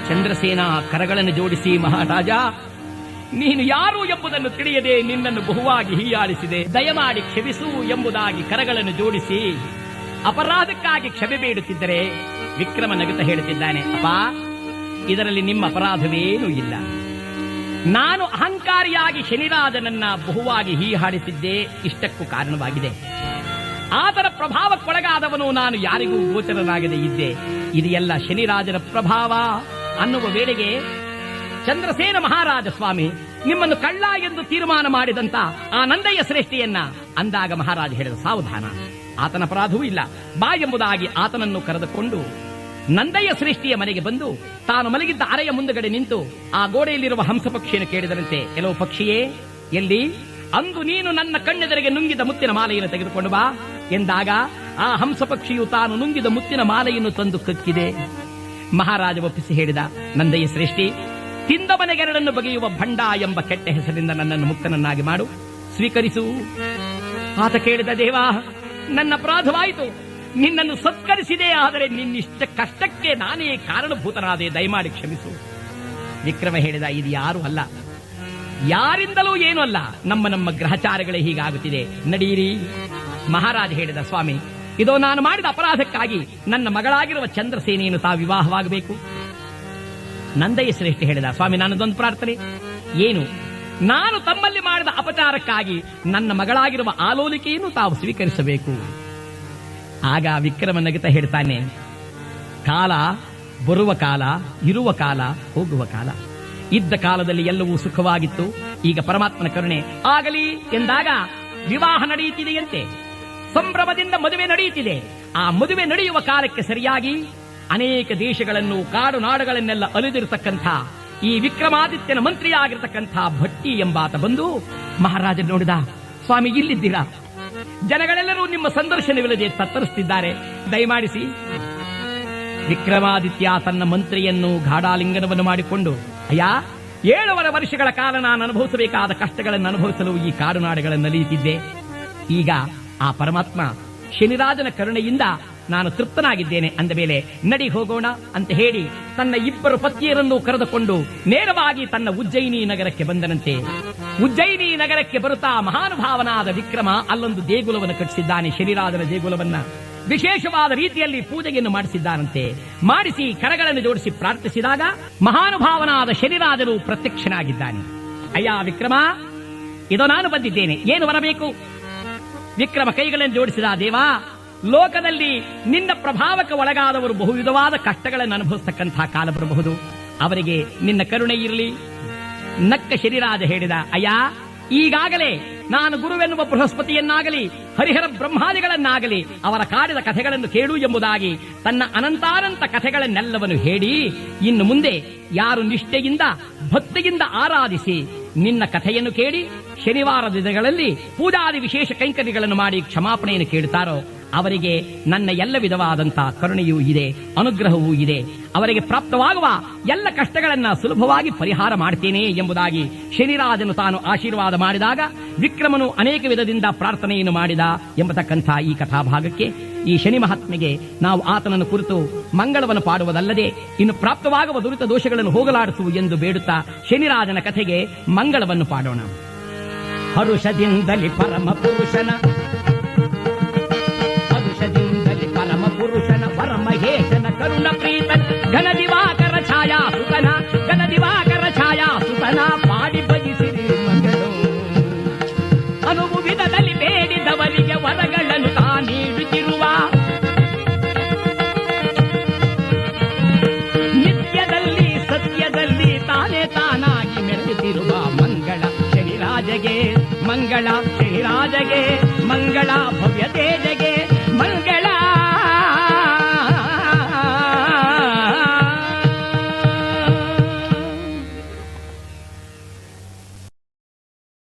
ಚಂದ್ರಸೇನ ಕರಗಳನ್ನು ಜೋಡಿಸಿ, ಮಹಾರಾಜ, ನೀನು ಯಾರು ಎಂಬುದನ್ನು ತಿಳಿಯದೆ ನಿನ್ನನ್ನು ಬಹುವಾಗಿ ಹೀಯಾಳಿಸಿದೆ, ದಯಮಾಡಿ ಕ್ಷಮಿಸು ಎಂಬುದಾಗಿ ಕರಗಳನ್ನು ಜೋಡಿಸಿ ಅಪರಾಧಕ್ಕಾಗಿ ಕ್ಷಮೆ ಬೇಡುತ್ತಿದ್ದರೆ ವಿಕ್ರಮ ನಗುತ್ತಾ ಹೇಳುತ್ತಿದ್ದಾನೆ, ಅಪ್ಪ, ಇದರಲ್ಲಿ ನಿಮ್ಮ ಅಪರಾಧವೇನೂ ಇಲ್ಲ. ನಾನು ಅಹಂಕಾರಿಯಾಗಿ ಶನಿರಾಜನನ್ನ ಬಹುವಾಗಿ ಹೀಹಾಡಿಸಿದ್ದೇ ಇಷ್ಟಕ್ಕೂ ಕಾರಣವಾಗಿದೆ. ಆತನ ಪ್ರಭಾವಕ್ಕೊಳಗಾದವನು ನಾನು ಯಾರಿಗೂ ಗೋಚರನಾಗದೆ ಇದ್ದೆ. ಇದು ಎಲ್ಲ ಶನಿರಾಜನ ಪ್ರಭಾವ ಅನ್ನುವ ವೇಳೆಗೆ ಚಂದ್ರಸೇನ ಮಹಾರಾಜ ಸ್ವಾಮಿ ನಿಮ್ಮನ್ನು ಕಳ್ಳ ಎಂದು ತೀರ್ಮಾನ ಮಾಡಿದಂತ ಆ ನಂದಯ್ಯ ಶ್ರೇಷ್ಠಿಯನ್ನ ಅಂದಾಗ ಮಹಾರಾಜ ಹೇಳಿದ, ಸಾವಧಾನ, ಆತನ ಅಪರಾಧವೂ ಇಲ್ಲ ಬಾ ಎಂಬುದಾಗಿ ಆತನನ್ನು ಕರೆದುಕೊಂಡು ನಂದಯ್ಯ ಶ್ರೇಷ್ಠಿಯ ಮನೆಗೆ ಬಂದು ತಾನು ಮಲಗಿದ್ದ ಅರೆಯ ಮುಂದುಗಡೆ ನಿಂತು ಆ ಗೋಡೆಯಲ್ಲಿರುವ ಹಂಸ ಪಕ್ಷಿಯನ್ನು ಕೇಳಿದರಂತೆ, ಎಲ್ಲೋ ಪಕ್ಷಿಯೇ, ಎಲ್ಲಿ ಅಂದು ನೀನು ನನ್ನ ಕಣ್ಣೆದರಿಗೆ ನುಂಗಿದ ಮುತ್ತಿನ ಮಾಲೆಯನ್ನು ತೆಗೆದುಕೊಂಡು ಬಾ ಎಂದಾಗ ಆ ಹಂಸ ಪಕ್ಷಿಯು ತಾನು ನುಂಗಿದ ಮುತ್ತಿನ ಮಾಲೆಯನ್ನು ತಂದು ಕಕ್ಕಿದೆ. ಮಹಾರಾಜ ಒಪ್ಪಿಸಿ ಹೇಳಿದ, ನಂದಯ್ಯ ಶ್ರೇಷ್ಠಿ, ತಿಂದ ಮನೆಗೆರಡನ್ನು ಬಗೆಯುವ ಭಂಡ ಎಂಬ ಕೆಟ್ಟ ಹೆಸರಿಂದ ನನ್ನನ್ನು ಮುಕ್ತನನ್ನಾಗಿ ಮಾಡು, ಸ್ವೀಕರಿಸು. ಆತ ಕೇಳಿದ, ದೇವ, ನನ್ನ ಅಪರಾಧವಾಯಿತು, ನಿನ್ನನ್ನು ಸತ್ಕರಿಸಿದೆ, ಆದರೆ ನಿನ್ನಿಷ್ಟ ಕಷ್ಟಕ್ಕೆ ನಾನೇ ಕಾರಣಭೂತನಾದೆ, ದಯಮಾಡಿ ಕ್ಷಮಿಸು. ವಿಕ್ರಮ ಹೇಳಿದ, ಇದು ಯಾರು ಅಲ್ಲ, ಯಾರಿಂದಲೂ ಏನೂ ಅಲ್ಲ, ನಮ್ಮ ಗ್ರಹಚಾರಗಳೇ ಹೀಗಾಗುತ್ತಿದೆ, ನಡೆಯಿರಿ. ಮಹಾರಾಜ ಹೇಳಿದ, ಸ್ವಾಮಿ, ಇದೋ ನಾನು ಮಾಡಿದ ಅಪರಾಧಕ್ಕಾಗಿ ನನ್ನ ಮಗಳಾಗಿರುವ ಚಂದ್ರಸೇನೆಯನ್ನು ತಾವು ವಿವಾಹವಾಗಬೇಕು. ನಂದಯ್ಯ ಶ್ರೇಷ್ಠ ಹೇಳಿದ, ಸ್ವಾಮಿ, ನನ್ನದೊಂದು ಪ್ರಾರ್ಥನೆ. ಏನು? ನಾನು ತಮ್ಮಲ್ಲಿ ಮಾಡಿದ ಅಪಚಾರಕ್ಕಾಗಿ ನನ್ನ ಮಗಳಾಗಿರುವ ಆಲೋಲಿಕೆಯನ್ನು ತಾವು ಸ್ವೀಕರಿಸಬೇಕು. ಆಗ ವಿಕ್ರಮ ನಗುತ್ತಾ ಹೇಳ್ತಾನೆ, ಕಾಲ ಬರುವ ಕಾಲ, ಇರುವ ಕಾಲ, ಹೋಗುವ ಕಾಲ. ಇದ್ದ ಕಾಲದಲ್ಲಿ ಎಲ್ಲವೂ ಸುಖವಾಗಿತ್ತು, ಈಗ ಪರಮಾತ್ಮನ ಕರುಣೆ ಆಗಲಿ ಎಂದಾಗ ವಿವಾಹ ನಡೆಯುತ್ತಿದೆಯಂತೆ. ಸಂಭ್ರಮದಿಂದ ಮದುವೆ ನಡೆಯುತ್ತಿದೆ. ಆ ಮದುವೆ ನಡೆಯುವ ಕಾಲಕ್ಕೆ ಸರಿಯಾಗಿ ಅನೇಕ ದೇಶಗಳನ್ನು, ಕಾಡು ನಾಡುಗಳನ್ನೆಲ್ಲ ಅಲಿದಿರತಕ್ಕಂಥ ಈ ವಿಕ್ರಮಾದಿತ್ಯನ ಮಂತ್ರಿಯಾಗಿರ್ತಕ್ಕಂಥ ಭಟ್ಟಿ ಎಂಬಾತ ಬಂದು ಮಹಾರಾಜ ನೋಡಿದ, ಸ್ವಾಮಿ, ಇಲ್ಲಿದ್ದೀರಾ? ಜನಗಳೆಲ್ಲರೂ ನಿಮ್ಮ ಸಂದರ್ಶನವಿಲ್ಲದೆ ತತ್ತರಿಸುತ್ತಿದ್ದಾರೆ, ದಯಮಾಡಿಸಿ. ವಿಕ್ರಮಾದಿತ್ಯ ತನ್ನ ಮಂತ್ರಿಯನ್ನು ಗಾಢಾಲಿಂಗನವನ್ನು ಮಾಡಿಕೊಂಡು, ಅಯ್ಯ, 7 ವರ್ಷಗಳ ಕಾಲ ನಾನು ಅನುಭವಿಸಬೇಕಾದ ಕಷ್ಟಗಳನ್ನು ಅನುಭವಿಸಲು ಈ ಕಾಡು ನಾಡುಗಳನ್ನು ನಲಿಯುತ್ತಿದ್ದೆ. ಈಗ ಆ ಪರಮಾತ್ಮ ಶನಿರಾಜನ ಕರುಣೆಯಿಂದ ನಾನು ತೃಪ್ತನಾಗಿದ್ದೇನೆ ಅಂದ ಮೇಲೆ ನಡಿ ಹೋಗೋಣ ಅಂತ ಹೇಳಿ ತನ್ನ 2 ಪತ್ನಿಯರನ್ನು ಕರೆದುಕೊಂಡು ನೇರವಾಗಿ ತನ್ನ ಉಜ್ಜಯಿನಿ ನಗರಕ್ಕೆ ಬಂದನಂತೆ. ಉಜ್ಜಯಿನಿ ನಗರಕ್ಕೆ ಬರುತ್ತಾ ಮಹಾನುಭಾವನಾದ ವಿಕ್ರಮ ಅಲ್ಲೊಂದು ದೇಗುಲವನ್ನು ಕಟ್ಟಿಸಿದ್ದಾನೆ. ಶನಿರಾಜನ ದೇಗುಲವನ್ನ ವಿಶೇಷವಾದ ರೀತಿಯಲ್ಲಿ ಪೂಜೆಯನ್ನು ಮಾಡಿಸಿದ್ದಾನಂತೆ. ಮಾಡಿಸಿ ಕರಗಳನ್ನು ಜೋಡಿಸಿ ಪ್ರಾರ್ಥಿಸಿದಾಗ ಮಹಾನುಭಾವನಾದ ಶನಿರಾಜನು ಪ್ರತ್ಯಕ್ಷನಾಗಿದ್ದಾನೆ. ಅಯ್ಯ ವಿಕ್ರಮ, ಇದೋ ನಾನು ಬಂದಿದ್ದೇನೆ, ಏನು ಬರಬೇಕು? ವಿಕ್ರಮ ಕೈಗಳನ್ನು ಜೋಡಿಸಿದ, ದೇವಾ, ಲೋಕದಲ್ಲಿ ನಿನ್ನ ಪ್ರಭಾವಕ್ಕೆ ಒಳಗಾದವರು ಬಹುವಿಧವಾದ ಕಷ್ಟಗಳನ್ನು ಅನುಭವಿಸತಕ್ಕಂತಹ ಕಾಲ ಬರಬಹುದು, ಅವರಿಗೆ ನಿನ್ನ ಕರುಣೆ ಇರಲಿ. ನಕ್ಕ ಶನಿರಾಜ ಹೇಳಿದ, ಅಯ್ಯ, ಈಗಾಗಲೇ ನಾನು ಗುರುವೆನ್ನುವ ಬೃಹಸ್ಪತಿಯನ್ನಾಗಲಿ ಹರಿಹರ ಬ್ರಹ್ಮಾದಿಗಳನ್ನಾಗಲಿ ಅವರ ಕಾಡಿದ ಕಥೆಗಳನ್ನು ಕೇಳು ಎಂಬುದಾಗಿ ತನ್ನ ಅನಂತಾನಂತ ಕಥೆಗಳನ್ನೆಲ್ಲವನ್ನು ಹೇಳಿ, ಇನ್ನು ಮುಂದೆ ಯಾರು ನಿಷ್ಠೆಯಿಂದ ಭಕ್ತಿಯಿಂದ ಆರಾಧಿಸಿ ನಿನ್ನ ಕಥೆಯನ್ನು ಕೇಳಿ ಶನಿವಾರದ ದಿನಗಳಲ್ಲಿ ಪೂಜಾದಿ ವಿಶೇಷ ಕೈಂಕರ್ಯಗಳನ್ನು ಮಾಡಿ ಕ್ಷಮಾಪಣೆಯನ್ನು ಕೇಳುತ್ತಾರೋ ಅವರಿಗೆ ನನ್ನ ಎಲ್ಲ ವಿಧವಾದಂತಹ ಕರುಣೆಯೂ ಇದೆ, ಅನುಗ್ರಹವೂ ಇದೆ. ಅವರಿಗೆ ಪ್ರಾಪ್ತವಾಗುವ ಎಲ್ಲ ಕಷ್ಟಗಳನ್ನ ಸುಲಭವಾಗಿ ಪರಿಹಾರ ಮಾಡ್ತೇನೆ ಎಂಬುದಾಗಿ ಶನಿರಾಜನು ತಾನು ಆಶೀರ್ವಾದ ಮಾಡಿದಾಗ ವಿಕ್ರಮನು ಅನೇಕ ವಿಧದಿಂದ ಪ್ರಾರ್ಥನೆಯನ್ನು ಮಾಡಿದ ಎಂಬತಕ್ಕಂಥ ಈ ಕಥಾಭಾಗಕ್ಕೆ, ಈ ಶನಿ ಮಹಾತ್ಮೆಗೆ ನಾವು ಆತನನ್ನು ಕುರಿತು ಮಂಗಳವನ್ನು ಪಾಡುವುದಲ್ಲದೆ ಇನ್ನು ಪ್ರಾಪ್ತವಾಗುವ ದುರಿತ ದೋಷಗಳನ್ನು ಹೋಗಲಾಡಿಸು ಎಂದು ಬೇಡುತ್ತಾ ಶನಿರಾಜನ ಕಥೆಗೆ ಮಂಗಳವನ್ನು ಪಾಡೋಣ. ಹರುಷದಿಂದಲಿ ಪರಮ ಪುರುಷನ ಘನ ದಿವಾಕರ ಛಾಯಾ ಸುತನ ಘನ ದಿವಾಕರ ಛಾಯಾ ಸುತನ ಪಾಡಿ ಭಜಿಸಿರಿ ಮಗಳು. ಅನುವು ವಿಧದಲ್ಲಿ ಬೇಡಿದವರಿಗೆ ವರಗಳನ್ನು ತಾ ನೀಡುತ್ತಿರುವ ನಿತ್ಯದಲ್ಲಿ ಸತ್ಯದಲ್ಲಿ ತಾನೇ ತಾನಾಗಿ ಮೆರೆಯುತ್ತಿರುವ ಮಂಗಳ ಶನಿರಾಜಗೆ ಮಂಗಳ ಶನಿರಾಜಗೆ ಮಂಗಳ ಭವ್ಯ ತೇಜಗೆ ಮಂಗಳ